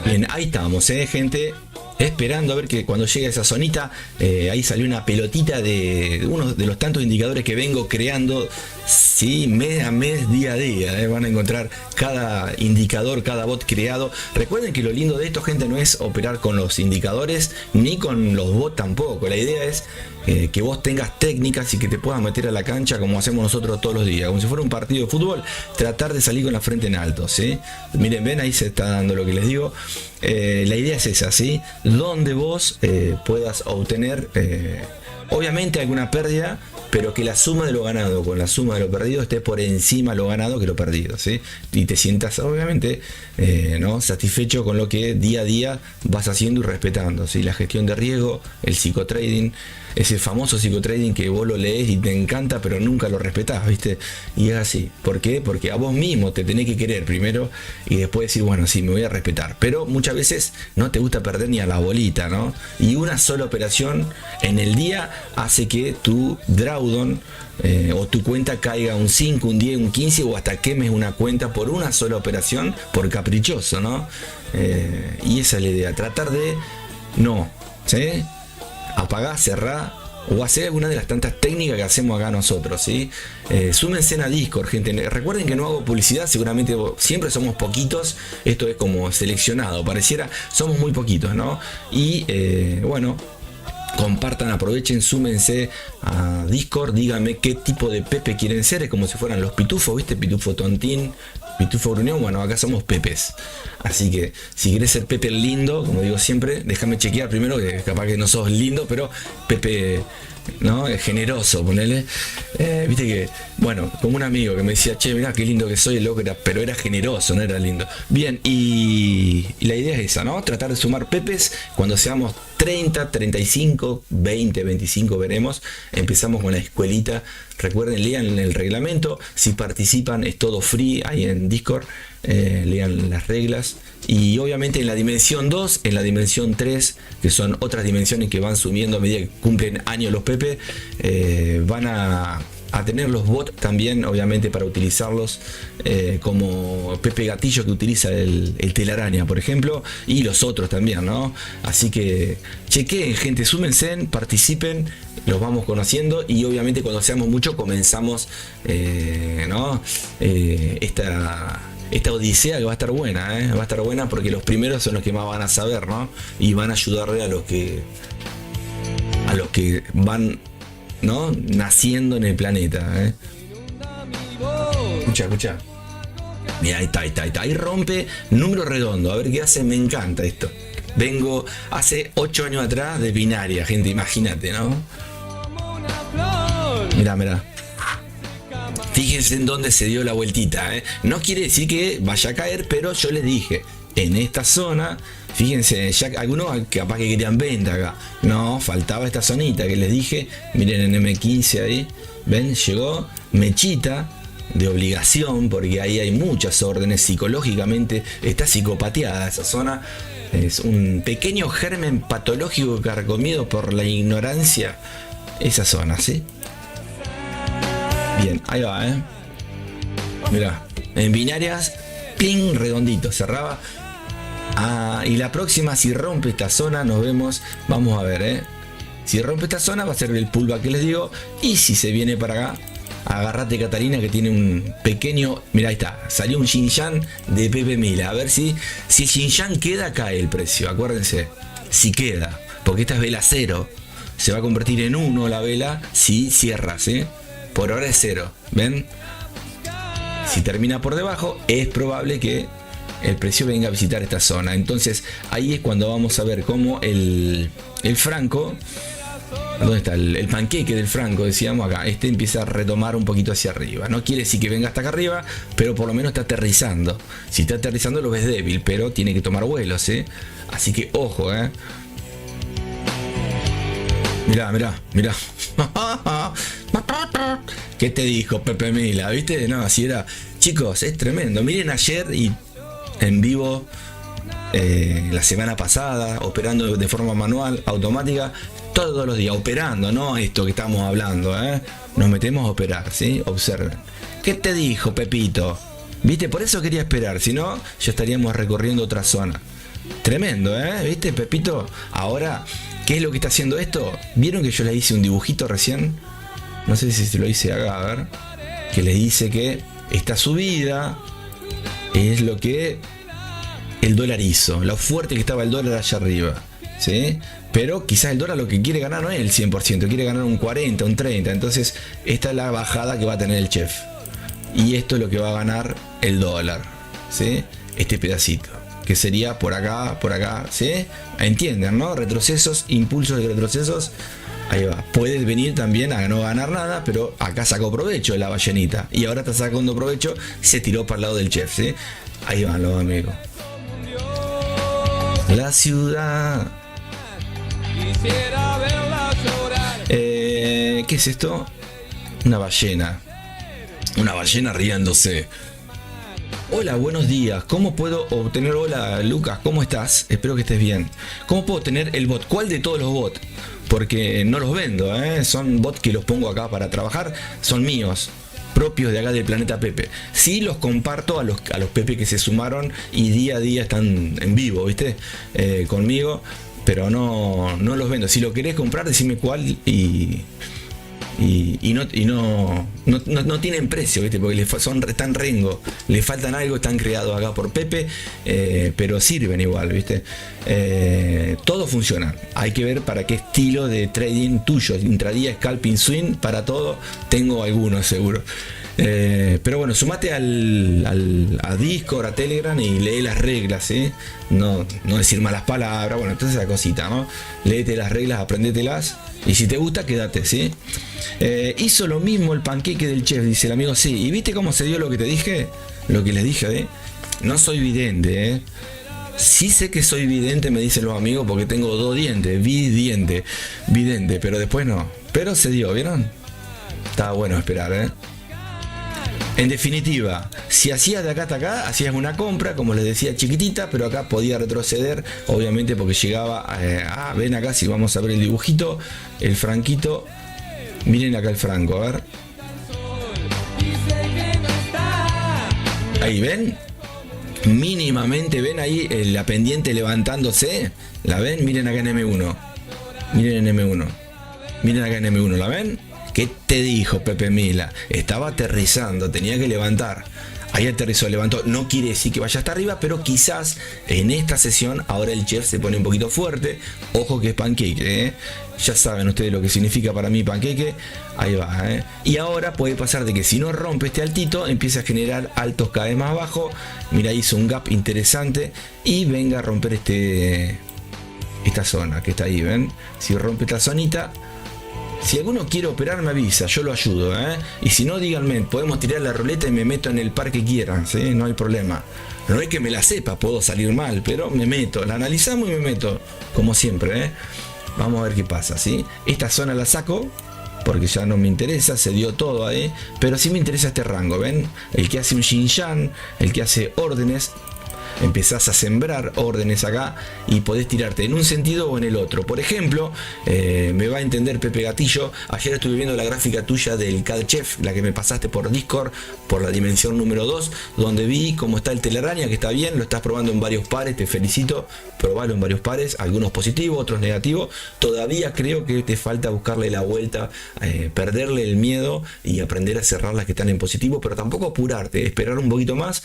Speaker 1: Bien, ahí estamos, gente. Esperando a ver que cuando llegue a esa zonita, ahí salió una pelotita de uno de los tantos indicadores que vengo creando, sí, mes a mes, día a día. Van a encontrar cada indicador, cada bot creado. Recuerden que lo lindo de esto, gente, no es operar con los indicadores ni con los bots tampoco. La idea es que vos tengas técnicas y que te puedas meter a la cancha como hacemos nosotros todos los días, como si fuera un partido de fútbol, tratar de salir con la frente en alto, ¿sí? Miren, ven, ahí se está dando lo que les digo. La idea es esa, ¿sí? Donde vos puedas obtener obviamente alguna pérdida, pero que la suma de lo ganado con la suma de lo perdido esté por encima de lo ganado que lo perdido, ¿sí? Y te sientas obviamente ¿no? satisfecho con lo que día a día vas haciendo y respetando, ¿sí? La gestión de riesgo, el psicotrading, ese famoso psicotrading que vos lo lees y te encanta pero nunca lo respetás, ¿viste? Y es así. ¿Por qué? Porque a vos mismo te tenés que querer primero y después decir, bueno, sí, me voy a respetar. Pero muchas veces no te gusta perder ni a la bolita, ¿no? Y una sola operación en el día hace que tu drawdown o tu cuenta caiga un 5, un 10, un 15 o hasta quemes una cuenta por una sola operación por caprichoso, ¿no? Y esa es la idea, tratar de no, ¿sí? Apagar, cerrar o hacer alguna de las tantas técnicas que hacemos acá nosotros, ¿sí? Súmense a Discord, gente. Recuerden que no hago publicidad, seguramente siempre somos poquitos. Esto es como seleccionado, pareciera, somos muy poquitos, ¿no? Y bueno, compartan, aprovechen, súmense a Discord, díganme qué tipo de Pepe quieren ser, es como si fueran los pitufos, ¿viste? Pitufo tontín, Pitufo Gruñón, bueno, acá somos Pepes. Así que si querés ser Pepe el lindo, como digo siempre, déjame chequear primero, que capaz que no sos lindo, pero Pepe, ¿no? Es generoso, ponele. Viste que, bueno, como un amigo que me decía, che, mirá qué lindo que soy, loco, pero era generoso, no era lindo. Bien, y la idea es esa, ¿no? Tratar de sumar Pepes cuando seamos 30, 35, 20, 25, veremos. Empezamos con la escuelita. Recuerden, lean el reglamento. Si participan, es todo free ahí en Discord. Lean las reglas. Y obviamente en la dimensión 2, en la dimensión 3, que son otras dimensiones que van subiendo a medida que cumplen años los Pepe, van a tener los bots también, obviamente, para utilizarlos, como Pepe Gatillo, que utiliza el telaraña, por ejemplo, y los otros también, ¿no? Así que chequeen, gente, súmense, participen, los vamos conociendo, y obviamente cuando seamos muchos comenzamos, ¿no? Esta odisea, que va a estar buena, va a estar buena, porque los primeros son los que más van a saber, ¿no? Y van a ayudarle a los que van, ¿no? Naciendo en el planeta, Escucha. Mira, ahí está. Ahí rompe número redondo. A ver qué hace. Me encanta esto. Vengo hace 8 años atrás de binaria, gente. Imagínate, ¿no? Mirá. Fíjense en dónde se dio la vueltita, No quiere decir que vaya a caer, pero yo les dije, en esta zona, fíjense, ya algunos capaz que querían venta acá. No, faltaba esta zonita que les dije. Miren en M15 ahí. ¿Ven? Llegó Mechita de obligación, porque ahí hay muchas órdenes. Psicológicamente está psicopateada esa zona. Es un pequeño germen patológico carcomido por la ignorancia. Esa zona, ¿sí? Bien, ahí va, Mirá, en binarias, ping, redondito, cerraba. Y la próxima, si rompe esta zona, nos vemos. Vamos a ver, Si rompe esta zona, va a ser el pullback que les digo. Y si se viene para acá, agárrate, Catalina, que tiene un pequeño. Mirá, ahí está, salió un Xinjiang de Pepe Mila. A ver si el Xinjiang queda, cae el precio. Acuérdense, si queda, porque esta es vela 0. Se va a convertir en 1 la vela si cierra, ¿sí? Por ahora es 0, ¿ven? Si termina por debajo, es probable que el precio venga a visitar esta zona. Entonces ahí es cuando vamos a ver cómo el franco, ¿dónde está? El panqueque del franco, decíamos acá, empieza a retomar un poquito hacia arriba. No quiere decir que venga hasta acá arriba, pero por lo menos está aterrizando. Si está aterrizando lo ves débil, pero tiene que tomar vuelos, Así que ojo, Mirá. ¿Qué te dijo Pepe Mila? ¿Viste? No, así era. Chicos, es tremendo. Miren ayer y en vivo, la semana pasada, operando de forma manual, automática, todos los días, operando, no esto que estamos hablando, Nos metemos a operar, ¿sí? Observen. ¿Qué te dijo Pepito? ¿Viste? Por eso quería esperar, si no, ya estaríamos recorriendo otra zona. Tremendo, ¿Viste, Pepito? Ahora, ¿qué es lo que está haciendo esto? ¿Vieron que yo le hice un dibujito recién? No sé si se lo hice acá, a ver. Que le dice que esta subida es lo que el dólar hizo. Lo fuerte que estaba el dólar allá arriba, ¿sí? Pero quizás el dólar lo que quiere ganar no es el 100%, quiere ganar un 40, un 30. Entonces, esta es la bajada que va a tener el chef. Y esto es lo que va a ganar el dólar, ¿sí? Este pedacito, que sería por acá, ¿sí? Entienden, ¿no? Retrocesos, impulsos de retrocesos. Ahí va. Puede venir también a no ganar nada, pero acá sacó provecho de la ballenita. Y ahora está sacando provecho, se tiró para el lado del chef, ¿sí? Ahí van los amigos. La ciudad. ¿Qué es esto? Una ballena. Una ballena riéndose. Hola, buenos días. ¿Cómo puedo obtener? Hola, Lucas, ¿cómo estás? Espero que estés bien. ¿Cómo puedo obtener el bot? ¿Cuál de todos los bots? Porque no los vendo, Son bots que los pongo acá para trabajar. Son míos, propios de acá del planeta Pepe. Sí los comparto a los Pepe que se sumaron y día a día están en vivo, ¿viste? Conmigo. Pero no los vendo. Si lo querés comprar, decime cuál y no tienen precio, ¿viste? Porque están rengo, le faltan algo, están creados acá por Pepe, pero sirven igual, ¿viste? Todo funciona. Hay que ver para qué estilo de trading tuyo, intradía, scalping, swing, para todo tengo algunos seguro. Pero bueno, sumate a Discord, a Telegram y lee las reglas, ¿sí? No decir malas palabras, bueno, entonces esa cosita, ¿no? Léete las reglas, apréndetelas y si te gusta, quédate, ¿sí? Hizo lo mismo el panqueque del chef, dice el amigo, sí. ¿Y viste cómo se dio lo que te dije? Lo que les dije, ¿eh? No soy vidente, ¿eh? Sí sé que soy vidente, me dicen los amigos, porque tengo 2 dientes, vidente, pero después no. Pero se dio, ¿vieron? Estaba bueno esperar, ¿eh? En definitiva, si hacías de acá hasta acá, hacías una compra, como les decía, chiquitita, pero acá podía retroceder, obviamente porque llegaba ven acá, si vamos a ver el dibujito, el franquito, miren acá el franco, a ver. Ahí ven. Mínimamente ven ahí la pendiente levantándose. ¿La ven? Miren acá en M1. Miren en M1. Miren acá en M1. ¿La ven? ¿Qué te dijo Pepe Mila? Estaba aterrizando, tenía que levantar. Ahí aterrizó, levantó. No quiere decir que vaya hasta arriba, pero quizás en esta sesión ahora el chef se pone un poquito fuerte. Ojo que es panqueque, ¿eh? Ya saben ustedes lo que significa para mí panqueque. Ahí va, ¿eh? Y ahora puede pasar de que si no rompe este altito, empieza a generar altos cada vez más abajo. Mira, hizo un gap interesante y venga a romper esta zona que está ahí, ¿ven? Si rompe esta zonita, si alguno quiere operar me avisa, yo lo ayudo, ¿eh? Y si no, díganme, podemos tirar la ruleta y me meto en el par que quieran, ¿sí? No hay problema. No es que me la sepa, puedo salir mal, pero me meto, la analizamos y me meto, como siempre, ¿eh? Vamos a ver qué pasa, ¿sí? Esta zona la saco, porque ya no me interesa, se dio todo ahí, pero sí me interesa este rango, ¿ven? El que hace un Xinjiang, el que hace órdenes, empezás a sembrar órdenes acá y podés tirarte en un sentido o en el otro. Por ejemplo, me va a entender Pepe Gatillo, ayer estuve viendo la gráfica tuya del CAD Chef, la que me pasaste por Discord, por la dimensión número 2, donde vi cómo está el telaraña, que está bien, lo estás probando en varios pares, te felicito, probalo en varios pares, algunos positivos, otros negativos. Todavía creo que te falta buscarle la vuelta, perderle el miedo y aprender a cerrar las que están en positivo, pero tampoco apurarte, esperar un poquito más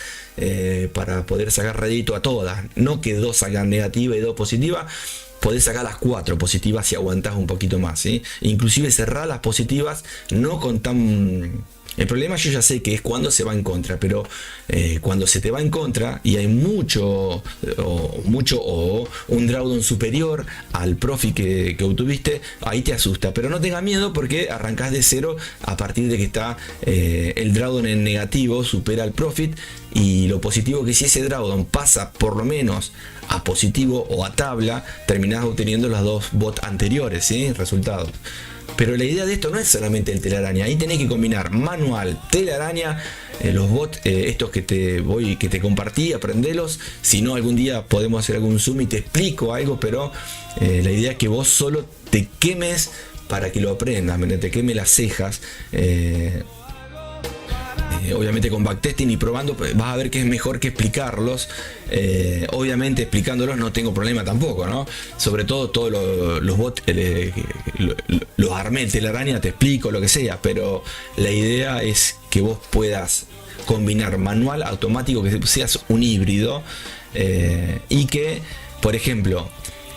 Speaker 1: para poder sacar rédito a todas, no que 2 salgan negativa y 2 positiva. Podés sacar las 4 positivas si aguantás un poquito más, ¿sí? Inclusive cerrar las positivas no con tan... El problema yo ya sé que es cuando se va en contra, pero cuando se te va en contra y hay mucho o un drawdown superior al profit que obtuviste, ahí te asusta, pero no tengas miedo porque arrancás de cero a partir de que está el drawdown en negativo, supera el profit, y lo positivo que si ese drawdown pasa por lo menos a positivo o a tabla, terminás obteniendo las 2 bots anteriores, ¿sí? Resultados. Pero la idea de esto no es solamente el telaraña, ahí tenés que combinar manual, telaraña, los bots, estos que te compartí, aprendelos. Si no, algún día podemos hacer algún zoom y te explico algo, pero la idea es que vos solo te quemes para que lo aprendas, te queme las cejas. Obviamente con backtesting y probando vas a ver que es mejor que explicarlos. Obviamente explicándolos no tengo problema tampoco, ¿no? Sobre todo todos los bots los armé, el telaraña, te explico lo que sea, pero la idea es que vos puedas combinar manual, automático, que seas un híbrido, y que, por ejemplo,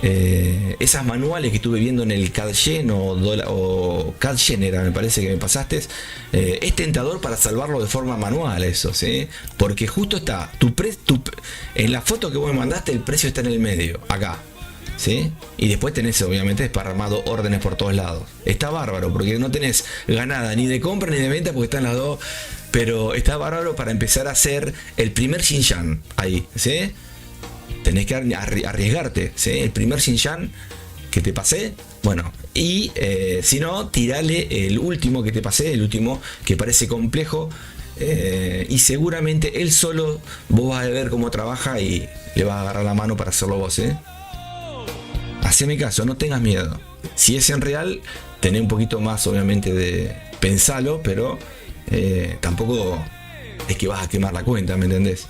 Speaker 1: esas manuales que estuve viendo en el CADGen o CADGen era, me parece que me pasaste, es tentador para salvarlo de forma manual eso, ¿sí? Porque justo está en la foto que vos me mandaste, el precio está en el medio, acá, ¿sí? Y después tenés obviamente desparramado órdenes por todos lados. Está bárbaro porque no tenés ganada ni de compra ni de venta porque están las dos, pero está bárbaro para empezar a hacer el primer Xinjiang ahí, ¿sí? Tenés que arriesgarte, ¿sí? El primer Xinjiang que te pasé, bueno, y si no, tirale el último que te pasé, el último que parece complejo, y seguramente él solo vos vas a ver cómo trabaja y le vas a agarrar la mano para hacerlo vos, ¿eh? Haceme caso, no tengas miedo. Si es en real, tenés un poquito más obviamente de pensarlo, pero tampoco es que vas a quemar la cuenta, ¿me entendés?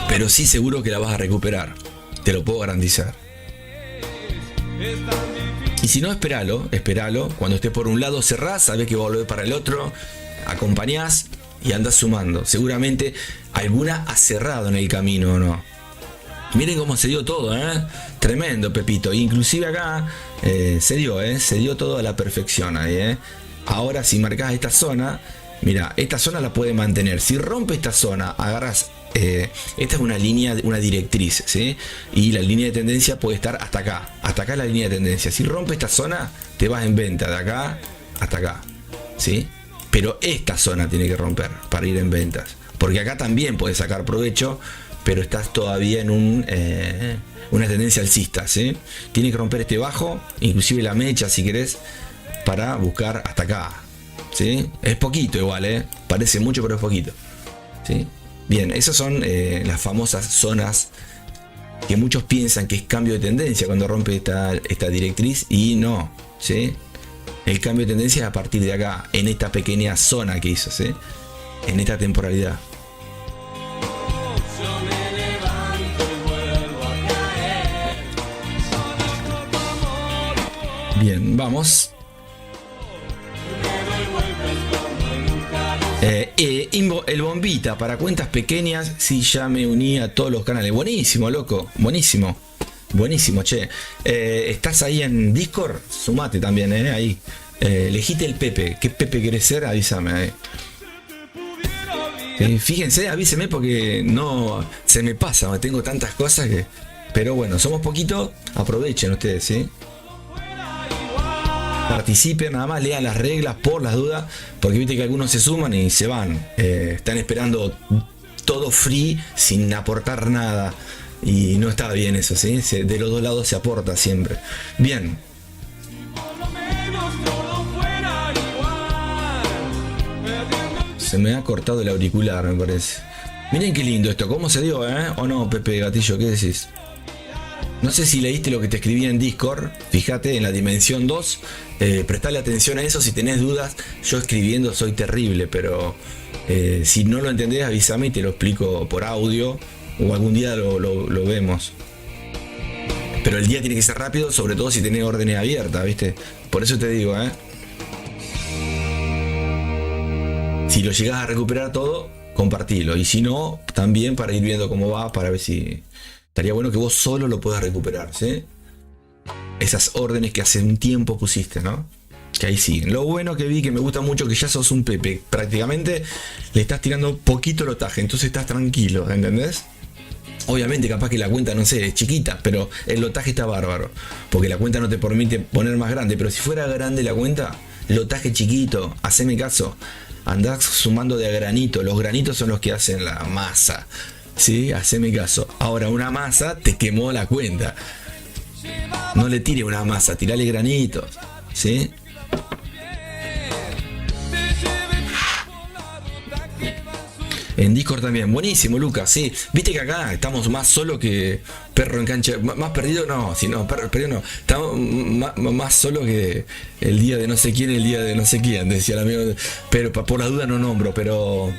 Speaker 1: Pero sí seguro que la vas a recuperar, te lo puedo garantizar. Y si no, espéralo, cuando estés por un lado cerrás, sabés que volvés para el otro, acompañás y andás sumando. Seguramente alguna ha cerrado en el camino o no. Miren cómo se dio todo, tremendo, Pepito. Inclusive acá se dio todo a la perfección ahí, Ahora si marcas esta zona, mira, esta zona la puede mantener. Si rompe esta zona, agarras, esta es una línea, una directriz, ¿sí? Y la línea de tendencia puede estar hasta acá. Hasta acá es la línea de tendencia. Si rompe esta zona, te vas en venta de acá hasta acá, ¿sí? Pero esta zona tiene que romper para ir en ventas. Porque acá también puedes sacar provecho, pero estás todavía en una tendencia alcista, ¿sí? Tiene que romper este bajo, inclusive la mecha si querés, para buscar hasta acá, ¿sí? Es poquito igual, parece mucho pero es poquito, ¿sí? Bien, esas son las famosas zonas que muchos piensan que es cambio de tendencia cuando rompe esta directriz, y no, ¿sí? El cambio de tendencia es a partir de acá, en esta pequeña zona que hizo, ¿sí? En esta temporalidad. Bien, vamos. El bombita para cuentas pequeñas. Sí, ya me uní a todos los canales. Buenísimo, loco. Buenísimo. Buenísimo, che. ¿Estás ahí en Discord? Sumate también, ahí. Elegite el Pepe. ¿Qué Pepe querés ser? Avísame. Fíjense, avíseme porque no se me pasa. Tengo tantas cosas que... Pero bueno, somos poquito. Aprovechen ustedes, ¿sí? Participen, nada más lean las reglas por las dudas, porque viste que algunos se suman y se van, están esperando todo free sin aportar nada, y no está bien eso, ¿sí? De los dos lados se aporta siempre. Bien, se me ha cortado el auricular, me parece. Miren qué lindo esto, ¿cómo se dio, o no, Pepe Gatillo? ¿Qué decís? No sé si leíste lo que te escribí en Discord, fíjate en la dimensión 2, prestale atención a eso si tenés dudas. Yo escribiendo soy terrible, pero si no lo entendés avísame y te lo explico por audio, o algún día lo vemos. Pero el día tiene que ser rápido, sobre todo si tenés órdenes abiertas, ¿viste? Por eso te digo, si lo llegás a recuperar todo, compartilo, y si no, también para ir viendo cómo va, para ver si... Estaría bueno que vos solo lo puedas recuperar, ¿sí? Esas órdenes que hace un tiempo pusiste, ¿no? Que ahí siguen. Lo bueno que vi, que me gusta mucho, que ya sos un Pepe. Prácticamente le estás tirando poquito lotaje, entonces estás tranquilo, ¿entendés? Obviamente capaz que la cuenta, no sé, es chiquita, pero el lotaje está bárbaro. Porque la cuenta no te permite poner más grande. Pero si fuera grande la cuenta, lotaje chiquito, haceme caso. Andás sumando de a granito. Los granitos son los que hacen la masa. Sí, haceme caso. Ahora una masa te quemó la cuenta. No le tire una masa, tirale granitos, ¿sí? En Discord también. Buenísimo, Lucas, sí. Viste que acá estamos más solo que perro en cancha. Más perdido no, si no, perdido no. Estamos más solo que el día de no sé quién, el día de no sé quién, decía el amigo. Pero por la duda no nombro, pero...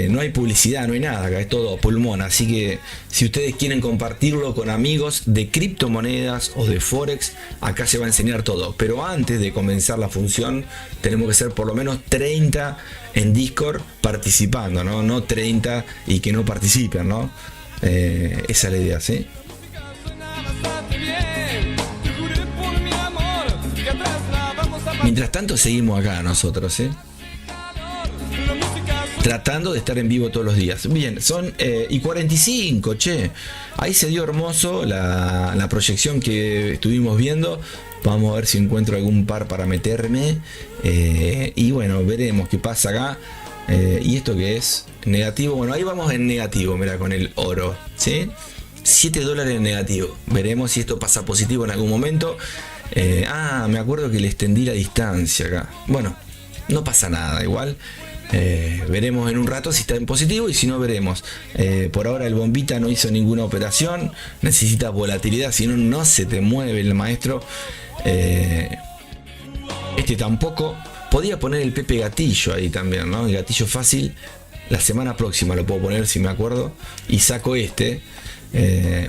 Speaker 1: no hay publicidad, no hay nada, acá es todo pulmón, así que si ustedes quieren compartirlo con amigos de criptomonedas o de Forex, acá se va a enseñar todo, pero antes de comenzar la función tenemos que ser por lo menos 30 en Discord participando, no 30 y que no participen, ¿no? Esa es la idea, ¿sí? Mientras tanto seguimos acá nosotros, ¿sí? Tratando de estar en vivo todos los días. Bien, son y 45, che. Ahí se dio hermoso la proyección que estuvimos viendo. Vamos a ver si encuentro algún par para meterme. Y bueno, veremos qué pasa acá. ¿Y esto qué es? Negativo. Bueno, ahí vamos en negativo, mira, con el oro, ¿sí? 7 dólares en negativo. Veremos si esto pasa positivo en algún momento. Me acuerdo que le extendí la distancia acá. Bueno, no pasa nada, igual. Veremos en un rato si está en positivo y si no veremos. Por ahora el bombita no hizo ninguna operación, necesita volatilidad, si no, no se te mueve el maestro. Este tampoco. Podía poner el Pepe Gatillo ahí también, ¿no? El gatillo fácil. La semana próxima lo puedo poner si me acuerdo. Y saco este.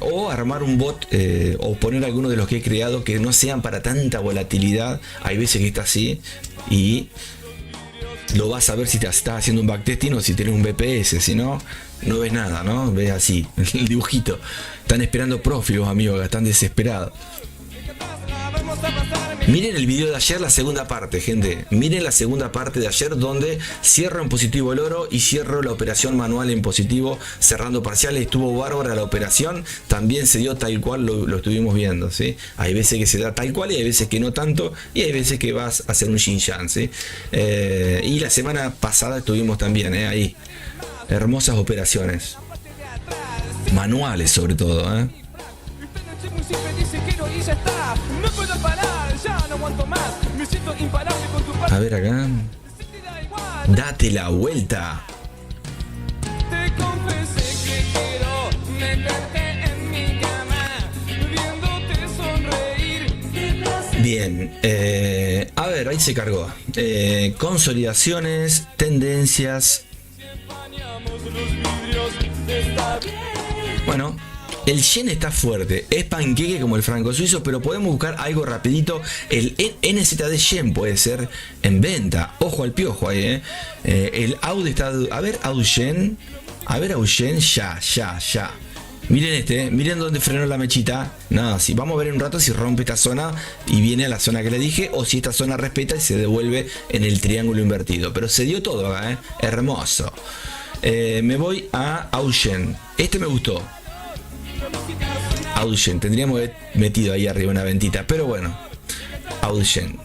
Speaker 1: O armar un bot o poner alguno de los que he creado que no sean para tanta volatilidad. Hay veces que está así y lo vas a ver si te estás haciendo un backtesting o si tienes un BPS. Si no, no ves nada, ¿no? Ves así, el dibujito. Están esperando profit los amigos, están desesperados. Miren el video de ayer, la segunda parte, gente. Miren la segunda parte de ayer donde cierro en positivo el oro y cierro la operación manual en positivo, cerrando parciales. Estuvo bárbara la operación. También se dio tal cual lo estuvimos viendo, ¿sí? Hay veces que se da tal cual y hay veces que no tanto. Y hay veces que vas a hacer un yin-yang, ¿sí? Y la semana pasada estuvimos también, ahí. Hermosas operaciones. Manuales sobre todo, A ver acá. Date la vuelta.
Speaker 2: Te confesé que quiero meterte en mi cama, viéndote sonreír.
Speaker 1: Bien, a ver, ahí se cargó. Consolidaciones, tendencias. Bueno, el yen está fuerte, es panqueque como el franco suizo, pero podemos buscar algo rapidito. El NZD yen puede ser en venta. Ojo al piojo ahí, el AUD está... A ver, AUD yen. A ver, AUD yen, ya. Miren miren dónde frenó la mechita. Nada, si vamos a ver en un rato si rompe esta zona y viene a la zona que le dije, o si esta zona respeta y se devuelve en el triángulo invertido. Pero se dio todo acá, hermoso. Me voy a AUD yen. Este me gustó. AUD yen, tendríamos que haber metido ahí arriba una ventita, pero bueno, AUD yen,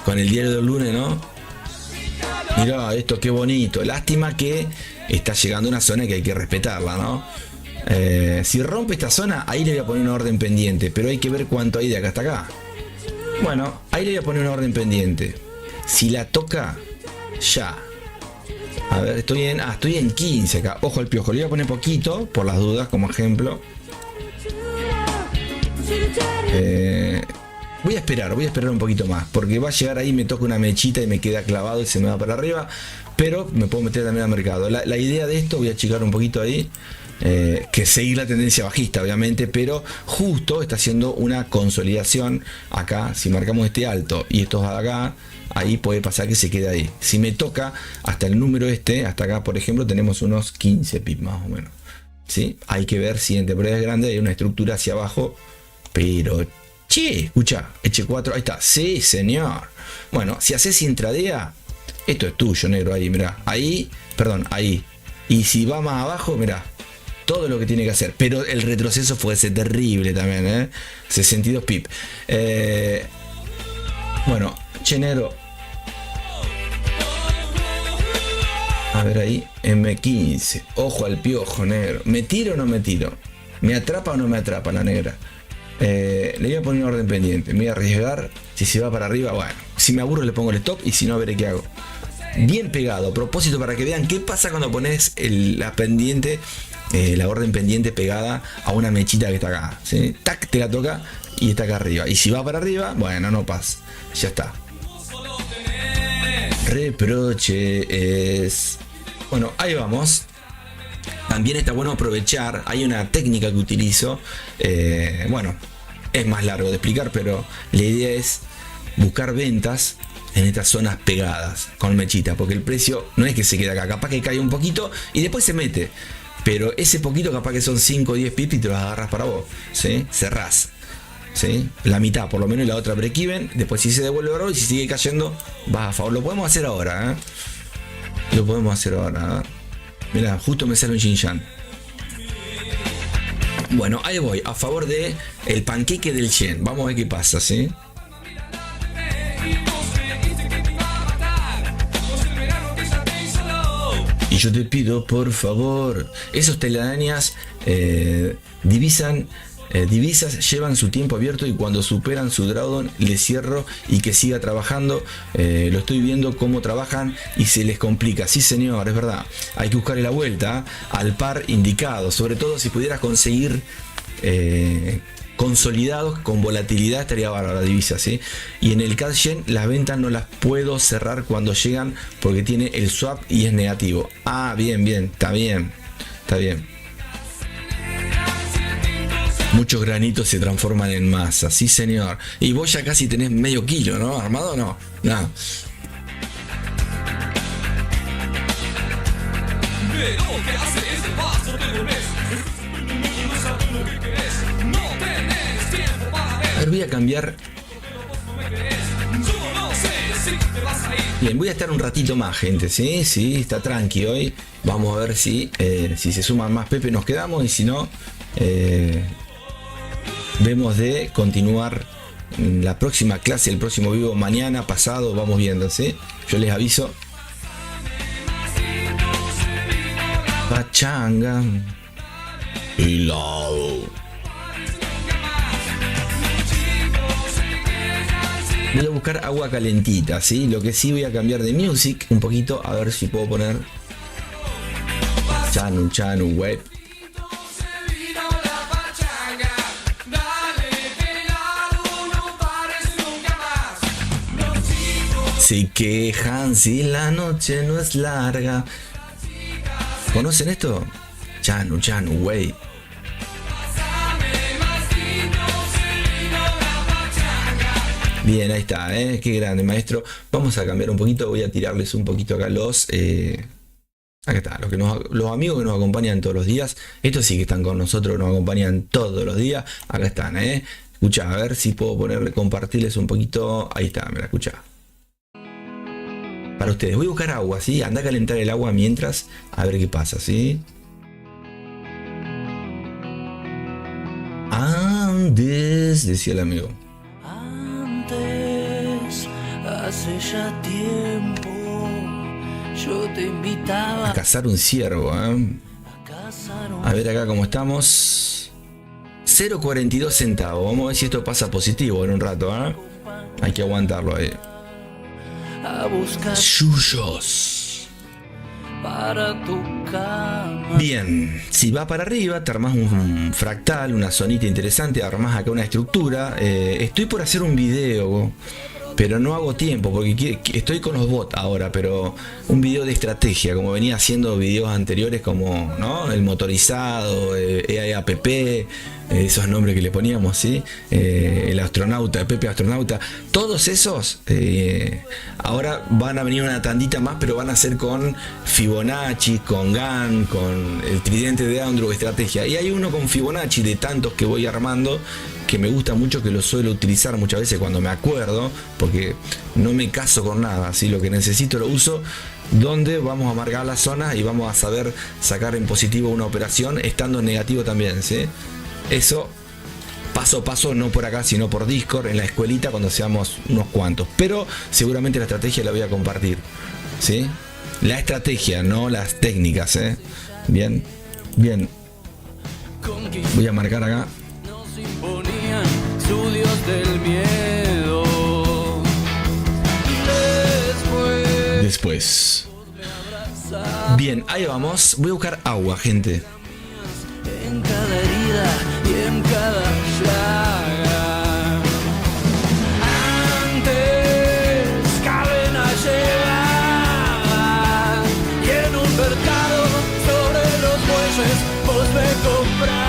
Speaker 1: con el diario del lunes, ¿no? Mirá esto, qué bonito. Lástima que está llegando a una zona que hay que respetarla, ¿no? Si rompe esta zona, ahí le voy a poner una orden pendiente, pero hay que ver cuánto hay de acá hasta acá. Bueno, ahí le voy a poner una orden pendiente. Si la toca, ya. A ver, estoy en 15 acá. Ojo al piojo, le voy a poner poquito, por las dudas, como ejemplo. Voy a esperar un poquito más, porque va a llegar ahí, me toca una mechita y me queda clavado y se me va para arriba, pero me puedo meter también al mercado. La idea de esto, voy a achicar un poquito ahí, que seguir la tendencia bajista obviamente, pero justo está haciendo una consolidación acá. Si marcamos este alto y estos acá, ahí puede pasar que se quede ahí. Si me toca hasta el número hasta acá por ejemplo, tenemos unos 15 pips más o menos, ¿sí? Hay que ver si en temporada grande hay una estructura hacia abajo. Pero, che, escucha, H4, ahí está, sí, señor. Bueno, si haces intradea, esto es tuyo, negro, ahí, mirá, ahí. Y si va más abajo, mirá, todo lo que tiene que hacer. Pero el retroceso fue ese terrible también, 62 pip. Bueno, che, negro. A ver ahí, M15, ojo al piojo, negro. ¿Me tiro o no me tiro? ¿Me atrapa o no me atrapa la negra? Le voy a poner un orden pendiente. Me voy a arriesgar. Si se va para arriba, bueno, si me aburro le pongo el stop y si no veré qué hago. Bien pegado, a propósito, para que vean qué pasa cuando pones la pendiente, la orden pendiente pegada a una mechita que está acá, ¿sí? Tac, te la toca y está acá arriba. Y si va para arriba, bueno, no pasa. Ya está. Reproches. Bueno, ahí vamos. También está bueno aprovechar, hay una técnica que utilizo, bueno, es más largo de explicar, pero la idea es buscar ventas en estas zonas pegadas con mechita, porque el precio no es que se quede acá, capaz que cae un poquito y después se mete, pero ese poquito capaz que son 5 o 10 pips y te los agarras para vos, ¿sí? Cerrás, ¿sí? La mitad por lo menos y la otra break even, después si se devuelve oro y si sigue cayendo, vas a favor. Lo podemos hacer ahora, Lo podemos hacer ahora, Mirá, justo me sale un yin-yang. Bueno, ahí voy, a favor de el panqueque del yen. Vamos a ver qué pasa, ¿sí? Y yo te pido, por favor, esos telarañas divisas llevan su tiempo abierto y cuando superan su drawdown les cierro y que siga trabajando. Lo estoy viendo cómo trabajan y se les complica. Sí, señor, es verdad. Hay que buscarle la vuelta al par indicado, sobre todo si pudieras conseguir consolidados con volatilidad, estaría bárbaro la divisa, ¿sí? Y en el CAD yen las ventas no las puedo cerrar cuando llegan porque tiene el swap y es negativo. Ah, bien, está bien. Muchos granitos se transforman en masa, sí señor. Y vos ya casi tenés medio kilo, ¿no? ¿Armado o no? No. A ver, voy a cambiar Bien, voy a estar un ratito más, gente, ¿sí? Sí, está tranqui hoy. Vamos a ver si se suman más Pepe, nos quedamos, y si no, vemos de continuar la próxima clase, el próximo vivo, mañana, pasado, vamos viendo, ¿sí? Yo les aviso. Pachanga. Helado. Voy a buscar agua calentita, ¿sí? Lo que sí, voy a cambiar de music un poquito, a ver si puedo poner Chanu Chanu Web. Se quejan si la noche no es larga. ¿Conocen esto? Chanu Chanu Web. Bien, ahí está, qué grande, maestro. Vamos a cambiar un poquito, voy a tirarles un poquito acá los... acá está, los amigos que nos acompañan todos los días. Estos sí que están con nosotros, nos acompañan todos los días. Acá están, Escucha, a ver si puedo compartirles un poquito. Ahí está, me la escucha. Para ustedes, voy a buscar agua, ¿sí? Anda a calentar el agua mientras, a ver qué pasa, ¿sí? Antes, decía el amigo.
Speaker 3: Hace ya tiempo yo te invitaba
Speaker 1: a cazar un ciervo, A ver acá cómo estamos. 0,42 centavos. Vamos a ver si esto pasa positivo en un rato, Hay que aguantarlo ahí.
Speaker 3: a buscar
Speaker 1: Yuyos.
Speaker 3: para tu cama.
Speaker 1: Bien, si va para arriba, te armás un fractal, una zonita interesante, armás acá una estructura. Estoy por hacer un video, pero no hago tiempo porque estoy con los bots ahora, pero un video de estrategia, como venía haciendo videos anteriores, como, ¿no? El motorizado, EAPP, esos nombres que le poníamos, ¿sí? El astronauta, Pepe astronauta, todos esos ahora van a venir una tandita más, pero van a ser con Fibonacci, con GAN, con el tridente de Andrew, estrategia. Y hay uno con Fibonacci de tantos que voy armando, que me gusta mucho, que lo suelo utilizar muchas veces cuando me acuerdo, porque no me caso con nada, ¿sí? Lo que necesito lo uso, donde vamos a marcar la zona y vamos a saber sacar en positivo una operación, estando en negativo también, ¿sí? Eso paso a paso, no por acá sino por Discord, en la escuelita, cuando seamos unos cuantos, pero seguramente la estrategia la voy a compartir, ¿sí? La estrategia, no las técnicas, bien, bien. Voy a marcar acá.
Speaker 3: Imponían su dios del miedo.
Speaker 1: Después. Bien, ahí vamos. Voy a buscar agua, gente.
Speaker 3: En cada herida y en cada llaga. Antes cadena llegaba y en un mercado sobre los bueyes vos me comprás.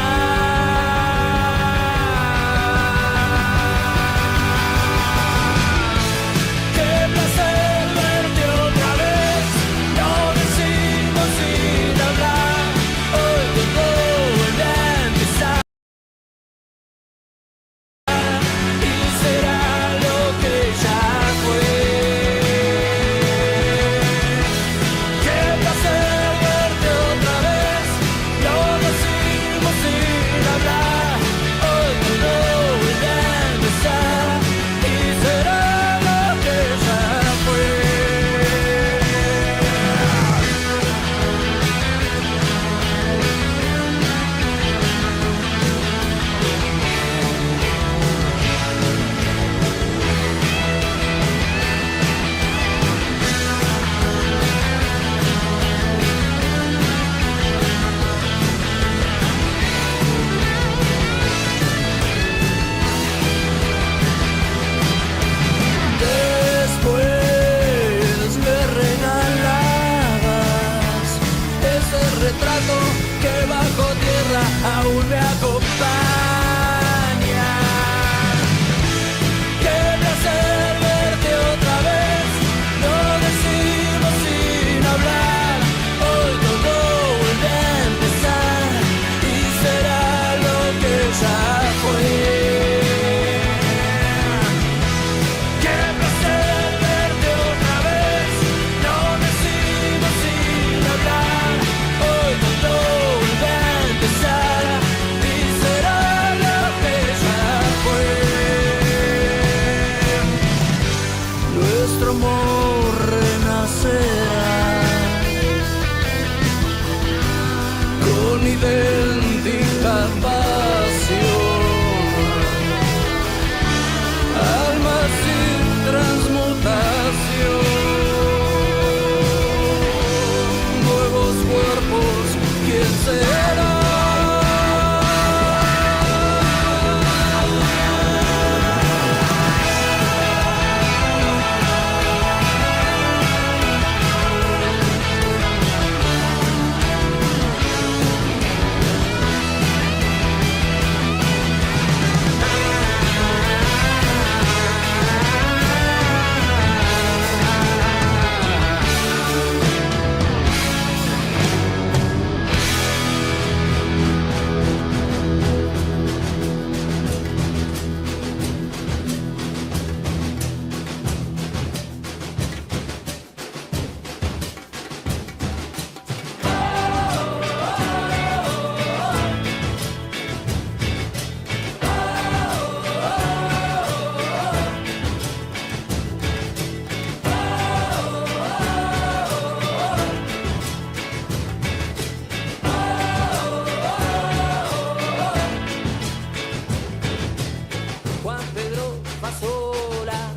Speaker 3: Pasola,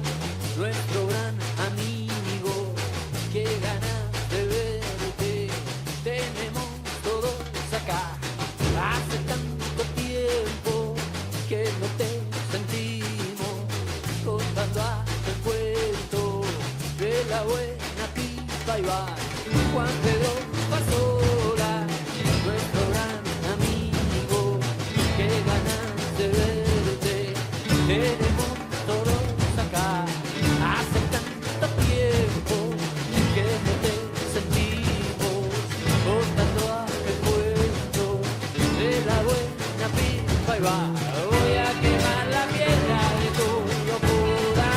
Speaker 3: nuestro gran amigo, qué ganas de verte, tenemos todos acá. Hace tanto tiempo que no te sentimos, contando hasta el cuento de la buena pipa y va. Juan Pedro Pasola, nuestro gran amigo, qué ganas de verte, tenemos todos acá. Hace tanto tiempo que no te sentimos, contando aquel cuento de la buena pipa y va. Voy a quemar la piedra de tu locura,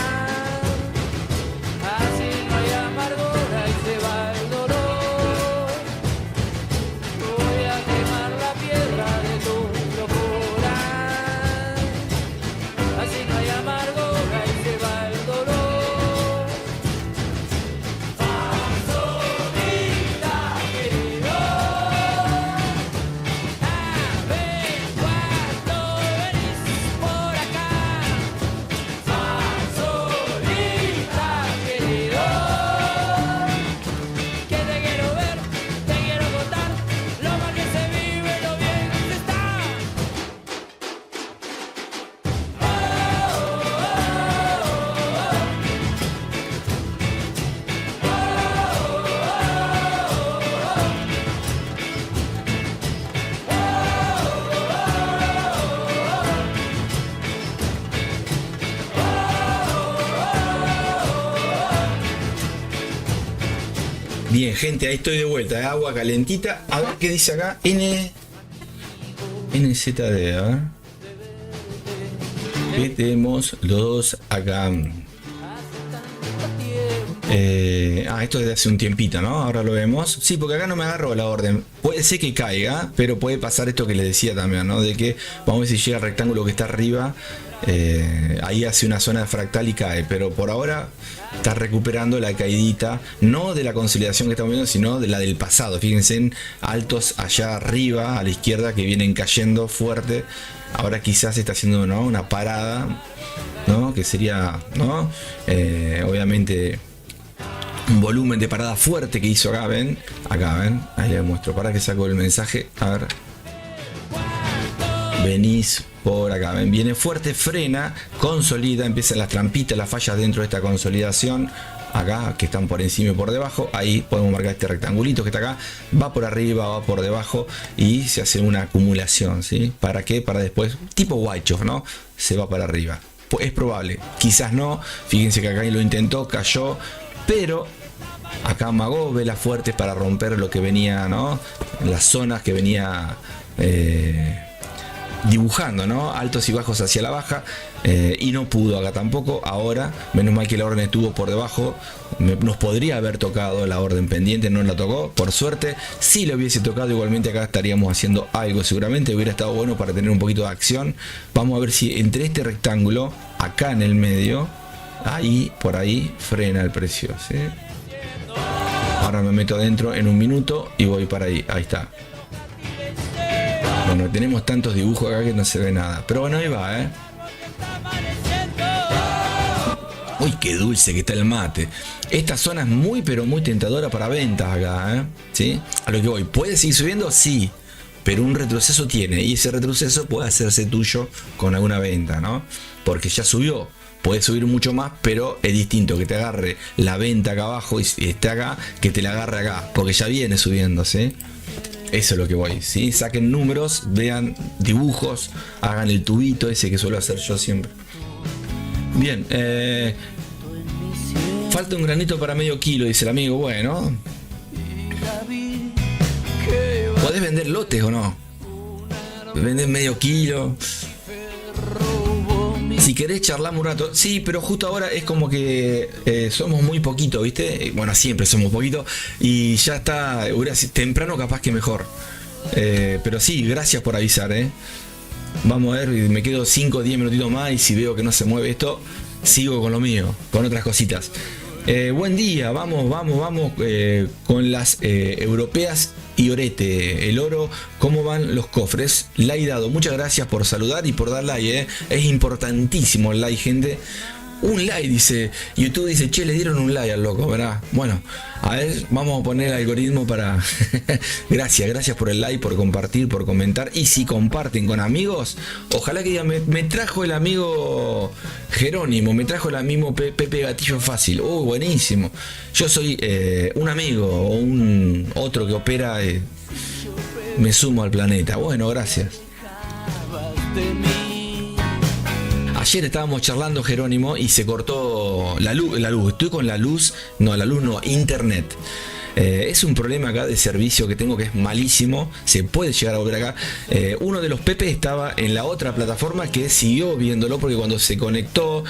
Speaker 3: así no hay amargura y se va el dolor. Voy a quemar la piedra de tu locura, así no hay amargura y se va el dolor. Pasolita querido, a ver cuando venís por acá. Pasolita querido, que te quiero ver, te quiero contar lo mal que se vive, lo bien que se está.
Speaker 1: Bien, gente, ahí estoy de vuelta. Agua calentita. A ver qué dice acá. NZD, a ver. ¿Qué tenemos los dos acá? Esto es de hace un tiempito, ¿no? Ahora lo vemos. Sí, porque acá no me agarro la orden. Puede ser que caiga, pero puede pasar esto que les decía también, ¿no? De que vamos a ver si llega al rectángulo que está arriba. Ahí hace una zona de fractal y cae, pero por ahora está recuperando la caidita, no de la consolidación que estamos viendo, sino de la del pasado. Fíjense en altos allá arriba a la izquierda que vienen cayendo fuerte. Ahora quizás está haciendo, ¿no?, una parada, ¿no?, que sería, ¿no?, obviamente un volumen de parada fuerte que hizo acá, ven, ahí les muestro, para que saco el mensaje, a ver, venís por acá, ven, viene fuerte, frena, consolida, empiezan las trampitas, las fallas dentro de esta consolidación, acá, que están por encima y por debajo. Ahí podemos marcar este rectangulito que está acá, va por arriba, va por debajo y se hace una acumulación, ¿sí? ¿Para qué? Para después, tipo Whitechoff, ¿no? Se va para arriba. Pues es probable, quizás no, fíjense que acá lo intentó, cayó, pero acá amagó velas fuertes para romper lo que venía, ¿no?, las zonas que venía dibujando, ¿no?, altos y bajos hacia la baja, y no pudo acá tampoco. Ahora, menos mal que la orden estuvo por debajo, nos podría haber tocado la orden pendiente, no la tocó, por suerte. Si lo hubiese tocado, igualmente acá estaríamos haciendo algo, seguramente hubiera estado bueno para tener un poquito de acción. Vamos a ver si entre este rectángulo, acá en el medio, ahí, por ahí, frena el precio, ¿sí? Ahora me meto adentro en un minuto y voy para ahí, ahí está. Bueno, tenemos tantos dibujos acá que no se ve nada. Pero bueno, ahí va, ¿eh? Uy, qué dulce que está el mate. Esta zona es muy, pero muy tentadora para ventas acá, ¿eh? ¿Sí? A lo que voy. ¿Puede seguir subiendo? Sí. Pero un retroceso tiene. Y ese retroceso puede hacerse tuyo con alguna venta, ¿no? Porque ya subió. Puede subir mucho más, pero es distinto que te agarre la venta acá abajo y esté acá, que te la agarre acá. Porque ya viene subiendo, ¿sí? Eso es lo que voy, ¿sí? Saquen números, vean dibujos, hagan el tubito ese que suelo hacer yo siempre. Bien, falta un granito para medio kilo, dice el amigo. Bueno, ¿podés vender lotes o no? ¿Vender medio kilo? Si querés charlamos un rato. Sí, pero justo ahora es como que somos muy poquito, ¿viste? Bueno, siempre somos poquito. Y ya está, temprano capaz que mejor. Pero sí, gracias por avisar, ¿eh? Vamos a ver, me quedo 5 o 10 minutitos más y si veo que no se mueve esto, sigo con lo mío, con otras cositas. Buen día, vamos con las europeas y Orete, el oro, ¿cómo van los cofres? Like dado, muchas gracias por saludar y por dar like, es importantísimo el like, gente. Un like, dice YouTube, dice, che, le dieron un like al loco, ¿verdad? Bueno, a ver, vamos a poner el algoritmo para... gracias por el like, por compartir, por comentar. Y si comparten con amigos, ojalá que digan, me trajo el amigo Jerónimo, me trajo el amigo Pepe Gatillo Fácil. Buenísimo. Yo soy un amigo o un otro que opera, me sumo al planeta. Bueno, gracias. Ayer estábamos charlando, Jerónimo, y se cortó la luz. Estoy con la luz no, internet. Es un problema acá de servicio que tengo que es malísimo. Se puede llegar a volver acá. Uno de los Pepe estaba en la otra plataforma que siguió viéndolo porque cuando se conectó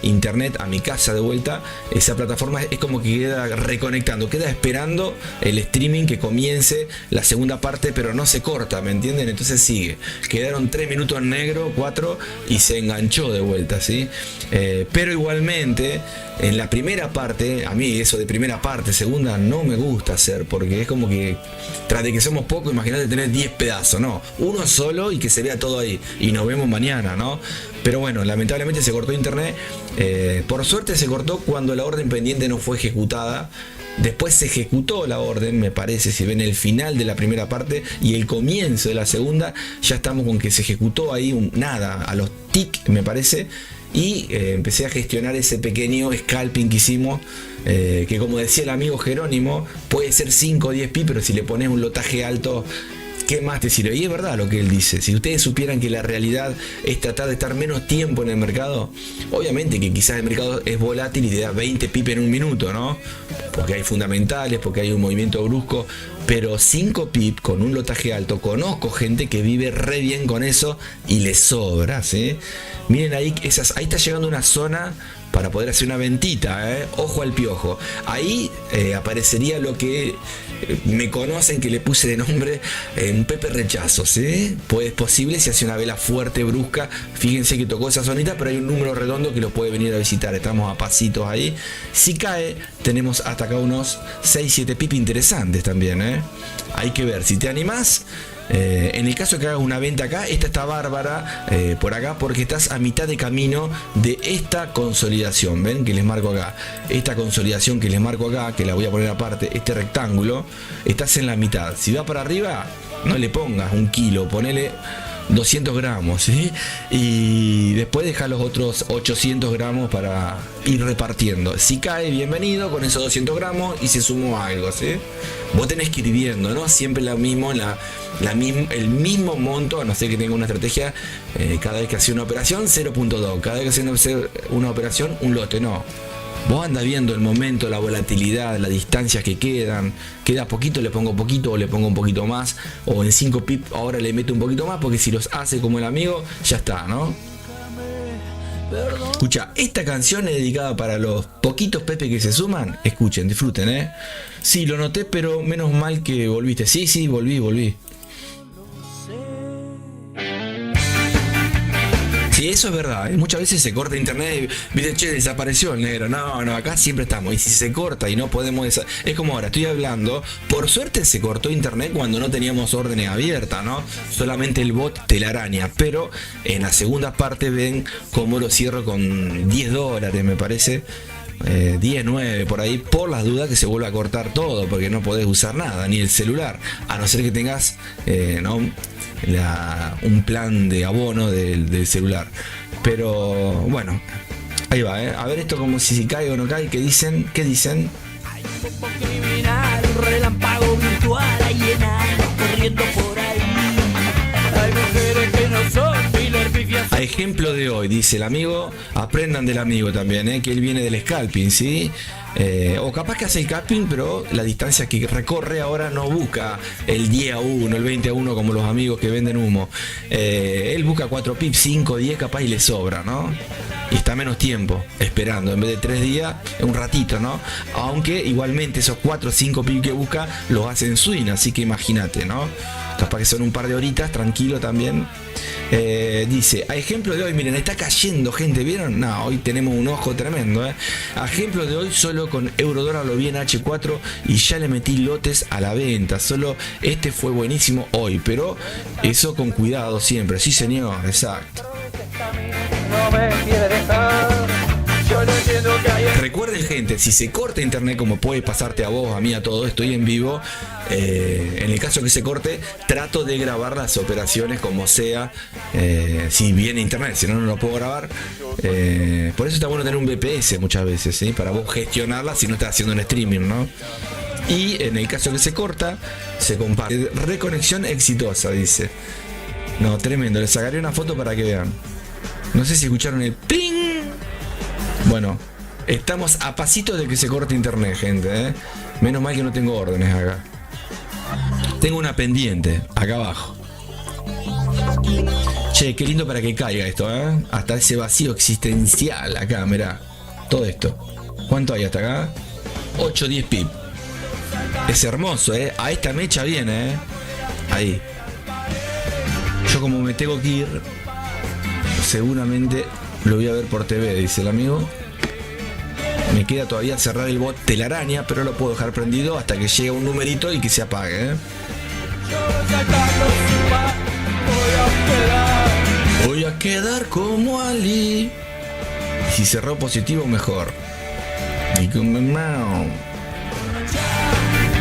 Speaker 1: internet a mi casa de vuelta, esa plataforma es como que queda reconectando, queda esperando el streaming que comience la segunda parte, pero no se corta, ¿me entienden? Entonces sigue. Quedaron 3 minutos en negro, 4 y se enganchó de vuelta, ¿sí? Pero igualmente en la primera parte, a mí eso de primera parte, segunda no me gusta hacer, porque es como que tras de que somos pocos, imagínate tener 10 pedazos, no, uno solo y que se vea todo ahí y nos vemos mañana, ¿no? Pero bueno, lamentablemente se cortó internet. Por suerte se cortó cuando la orden pendiente no fue ejecutada. Después se ejecutó la orden, me parece, si ven el final de la primera parte y el comienzo de la segunda, ya estamos con que se ejecutó ahí nada, a los tic, me parece. Y empecé a gestionar ese pequeño scalping que hicimos, que como decía el amigo Jerónimo, puede ser 5 o 10 pi, pero si le pones un lotaje alto, ¿qué más te sirve? Y es verdad lo que él dice. Si ustedes supieran que la realidad es tratar de estar menos tiempo en el mercado, obviamente que quizás el mercado es volátil y te da 20 pip en un minuto, ¿no? Porque hay fundamentales, porque hay un movimiento brusco, pero 5 pip con un lotaje alto, conozco gente que vive re bien con eso y le sobra, ¿sí? Miren ahí, ahí está llegando una zona para poder hacer una ventita, ojo al piojo. Ahí aparecería lo que me conocen, que le puse de nombre un Pepe Rechazo, ¿sí? Pues es posible si hace una vela fuerte, brusca. Fíjense que tocó esa zonita, pero hay un número redondo que lo puede venir a visitar. Estamos a pasitos ahí. Si cae, tenemos hasta acá unos 6-7 pip interesantes también, Hay que ver, si te animás. En el caso que hagas una venta acá, esta está bárbara por acá, porque estás a mitad de camino de esta consolidación. Ven que les marco acá, esta consolidación que les marco acá, que la voy a poner aparte, este rectángulo, estás en la mitad. Si va para arriba, no le pongas 1 kilo, ponele 200 gramos, ¿sí? Y después deja los otros 800 gramos para ir repartiendo. Si cae, bienvenido con esos 200 gramos y se sumó algo, ¿sí? Vos tenés que ir viendo, ¿no? Siempre lo mismo, el mismo monto, a no ser que tenga una estrategia, cada vez que hace una operación 0.2, cada vez que hace una operación un lote, no. Vos andás viendo el momento, la volatilidad, las distancias que quedan. Queda poquito, le pongo poquito o le pongo un poquito más. O en 5 pip ahora le meto un poquito más, porque si los hace como el amigo, ya está, ¿no? Escucha, esta canción es dedicada para los poquitos Pepe que se suman. Escuchen, disfruten, Sí, lo noté, pero menos mal que volviste. Sí, volví. Sí, eso es verdad. Muchas veces se corta internet y dice, che, desapareció el negro. No, acá siempre estamos. Y si se corta y no podemos... Es como ahora, estoy hablando. Por suerte se cortó internet cuando no teníamos órdenes abiertas, ¿no? Solamente el bot telaraña. Pero en la segunda parte ven cómo lo cierro con $10, me parece. 10, 9 por ahí, por las dudas que se vuelva a cortar todo, porque no podés usar nada, ni el celular, a no ser que tengas ¿no? un plan de abono del celular. Pero bueno, ahí va, a ver esto como si cae o no cae. ¿Qué dicen?
Speaker 3: Hay un poco criminal, un relámpago virtual, hay enanos corriendo por ahí. Hay mujeres que no son pilar pifias.
Speaker 1: A ejemplo de hoy, dice el amigo, aprendan del amigo también, que él viene del scalping, ¿sí? O capaz que hace el scalping, pero la distancia que recorre ahora no busca el 10 a 1, el 20 a 1 como los amigos que venden humo. Él busca 4 pips, 5, 10 capaz y le sobra, ¿no? Y está menos tiempo esperando, en vez de 3 días, un ratito, ¿no? Aunque igualmente esos 4 o 5 pips que busca los hace en swing, así que imagínate, ¿no? capaz que son un par de horitas, tranquilo también. Dice, a ejemplo de hoy, miren, está cayendo, gente, ¿vieron? No, hoy tenemos un ojo tremendo, A ejemplo de hoy, solo con eurodólar lo vi en H4 y ya le metí lotes a la venta. Solo este fue buenísimo hoy, pero eso con cuidado siempre. Sí, señor, exacto.
Speaker 3: No me quiere dejar. Yo no entiendo que hay.
Speaker 1: Recuerden, gente, si se corta internet, como puede pasarte a vos, a mí, a todo, estoy en vivo. En el caso que se corte, trato de grabar las operaciones como sea, si viene internet, si no, no lo puedo grabar. Por eso está bueno tener un VPS muchas veces, ¿sí? Para vos gestionarla si no estás haciendo un streaming, ¿no? Y en el caso que se corta, se comparte. Reconexión exitosa, dice. No, tremendo, les sacaré una foto para que vean. No sé si escucharon el ping. Bueno, estamos a pasitos de que se corte internet, gente, Menos mal que no tengo órdenes acá. Tengo una pendiente, acá abajo. Che, qué lindo para que caiga esto, Hasta ese vacío existencial acá, mirá. Todo esto. ¿Cuánto hay hasta acá? 8, 10 pip. Es hermoso, A esta mecha viene, Ahí. Yo como me tengo que ir, seguramente lo voy a ver por TV, dice el amigo. Me queda todavía cerrar el bot telaraña, pero lo puedo dejar prendido hasta que llegue un numerito y que se apague, Voy a quedar como Ali. Y si cerró positivo, mejor.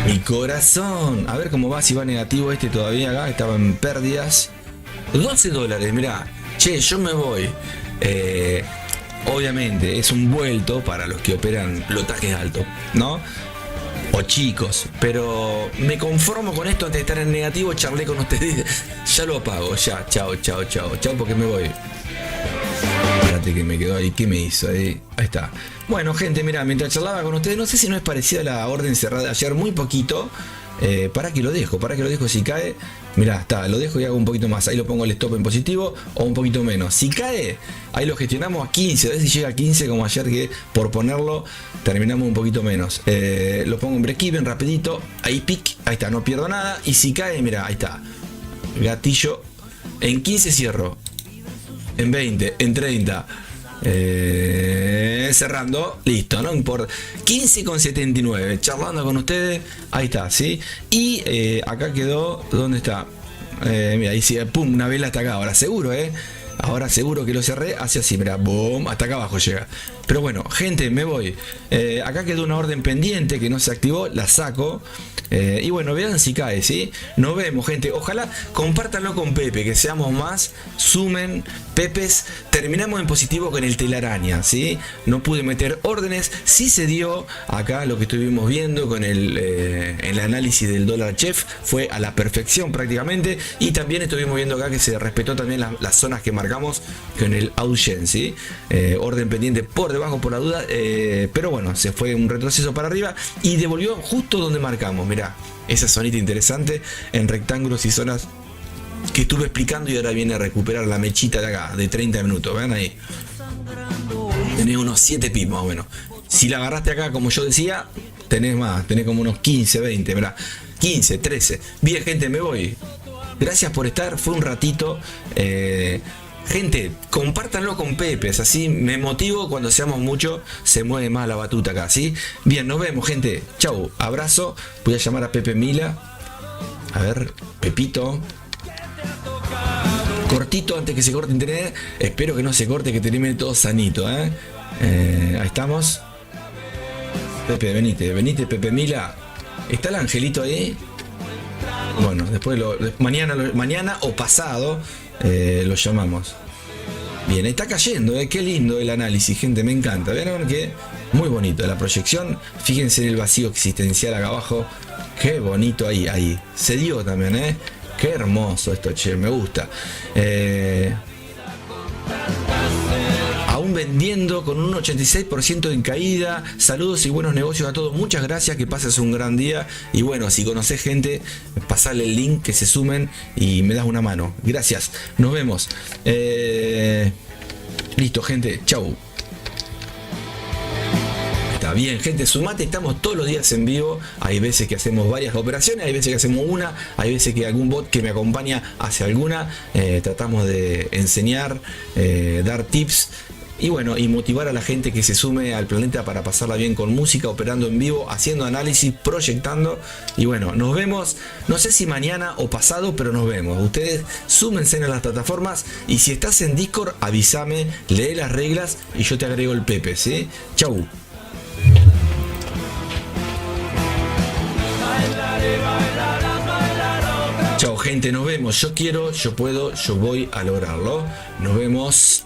Speaker 1: Mi corazón. A ver cómo va, si va negativo este todavía acá. Estaba en pérdidas. $12, mirá. Che, yo me voy. Obviamente es un vuelto para los que operan lotajes altos, ¿no? O chicos, pero me conformo con esto antes de estar en negativo. Charlé con ustedes, ya lo apago, ya, chao, porque me voy. Espérate que me quedó ahí, ¿qué me hizo ahí? Ahí está. Bueno, gente, mira, mientras charlaba con ustedes, no sé si no es parecida a la orden cerrada de ayer, muy poquito. Para que lo dejo si cae. Mirá, está, lo dejo y hago un poquito más. Ahí lo pongo el stop en positivo o un poquito menos. Si cae, ahí lo gestionamos a 15. A ver si llega a 15 como ayer, que por ponerlo terminamos un poquito menos. Lo pongo en break-even rapidito. Ahí pic, ahí está, no pierdo nada. Y si cae, mirá, ahí está. Gatillo. En 15 cierro. En 20, en 30. Cerrando, listo, no importa. 15,79, charlando con ustedes. Ahí está, ¿sí? Y acá quedó, ¿dónde está? Mira, ahí sí, pum, una vela hasta acá. Ahora seguro, ahora seguro que lo cerré. Hace así, mira, boom, hasta acá abajo llega. Pero bueno, gente, me voy. Acá quedó una orden pendiente que no se activó, la saco. Y bueno, vean si cae, ¿sí? Nos vemos, gente. Ojalá compártanlo con Pepe, que seamos más. Sumen, Pepes. Terminamos en positivo con el telaraña, ¿sí? No pude meter órdenes. Sí se dio acá lo que estuvimos viendo con el análisis del dólar chef. Fue a la perfección prácticamente. Y también estuvimos viendo acá que se respetó también las zonas que marcamos con el Augen, ¿sí? Orden pendiente por debajo por la duda. Pero bueno, se fue un retroceso para arriba y devolvió justo donde marcamos. Mirá, esa zonita interesante en rectángulos y zonas que estuve explicando, y ahora viene a recuperar la mechita de acá de 30 minutos. Vean ahí, tenés unos 7 pips más o menos. Si la agarraste acá, como yo decía, tenés más, tenés como unos 15, 20, mirá, 15, 13. Bien, gente, me voy. Gracias por estar, fue un ratito. Gente, compártanlo con Pepes, así me motivo. Cuando seamos muchos se mueve más la batuta acá, ¿sí? Bien, nos vemos, gente. Chau, abrazo. Voy a llamar a Pepe Mila. A ver, Pepito. Cortito antes que se corte internet. Espero que no se corte, que termine todo sanito, Ahí estamos. Pepe, venite, Pepe Mila. ¿Está el angelito ahí? Bueno, después mañana o pasado lo llamamos. Bien, está cayendo, qué lindo el análisis, gente, me encanta. Vieron que muy bonito la proyección. Fíjense en el vacío existencial acá abajo. Qué bonito ahí. Se dio también, Qué hermoso esto, che, me gusta. Aún vendiendo con un 86% en caída. Saludos y buenos negocios a todos. Muchas gracias, que pases un gran día. Y bueno, si conocés gente, pasale el link, que se sumen y me das una mano. Gracias, nos vemos. Listo, gente, chau. Ahí está. vida. Bien, gente, sumate, estamos todos los días en vivo. Hay veces que hacemos varias operaciones, hay veces que hacemos una, hay veces que algún bot que me acompaña hace alguna. Tratamos de enseñar, dar tips. Y bueno, y motivar a la gente que se sume al planeta para pasarla bien con música, operando en vivo, haciendo análisis, proyectando. Y bueno, nos vemos, no sé si mañana o pasado, pero nos vemos. Ustedes súmense a las plataformas y si estás en Discord, avísame, lee las reglas y yo te agrego el Pepe, ¿sí? Chau. Chau, gente, nos vemos. Yo quiero, yo puedo, yo voy a lograrlo. Nos vemos.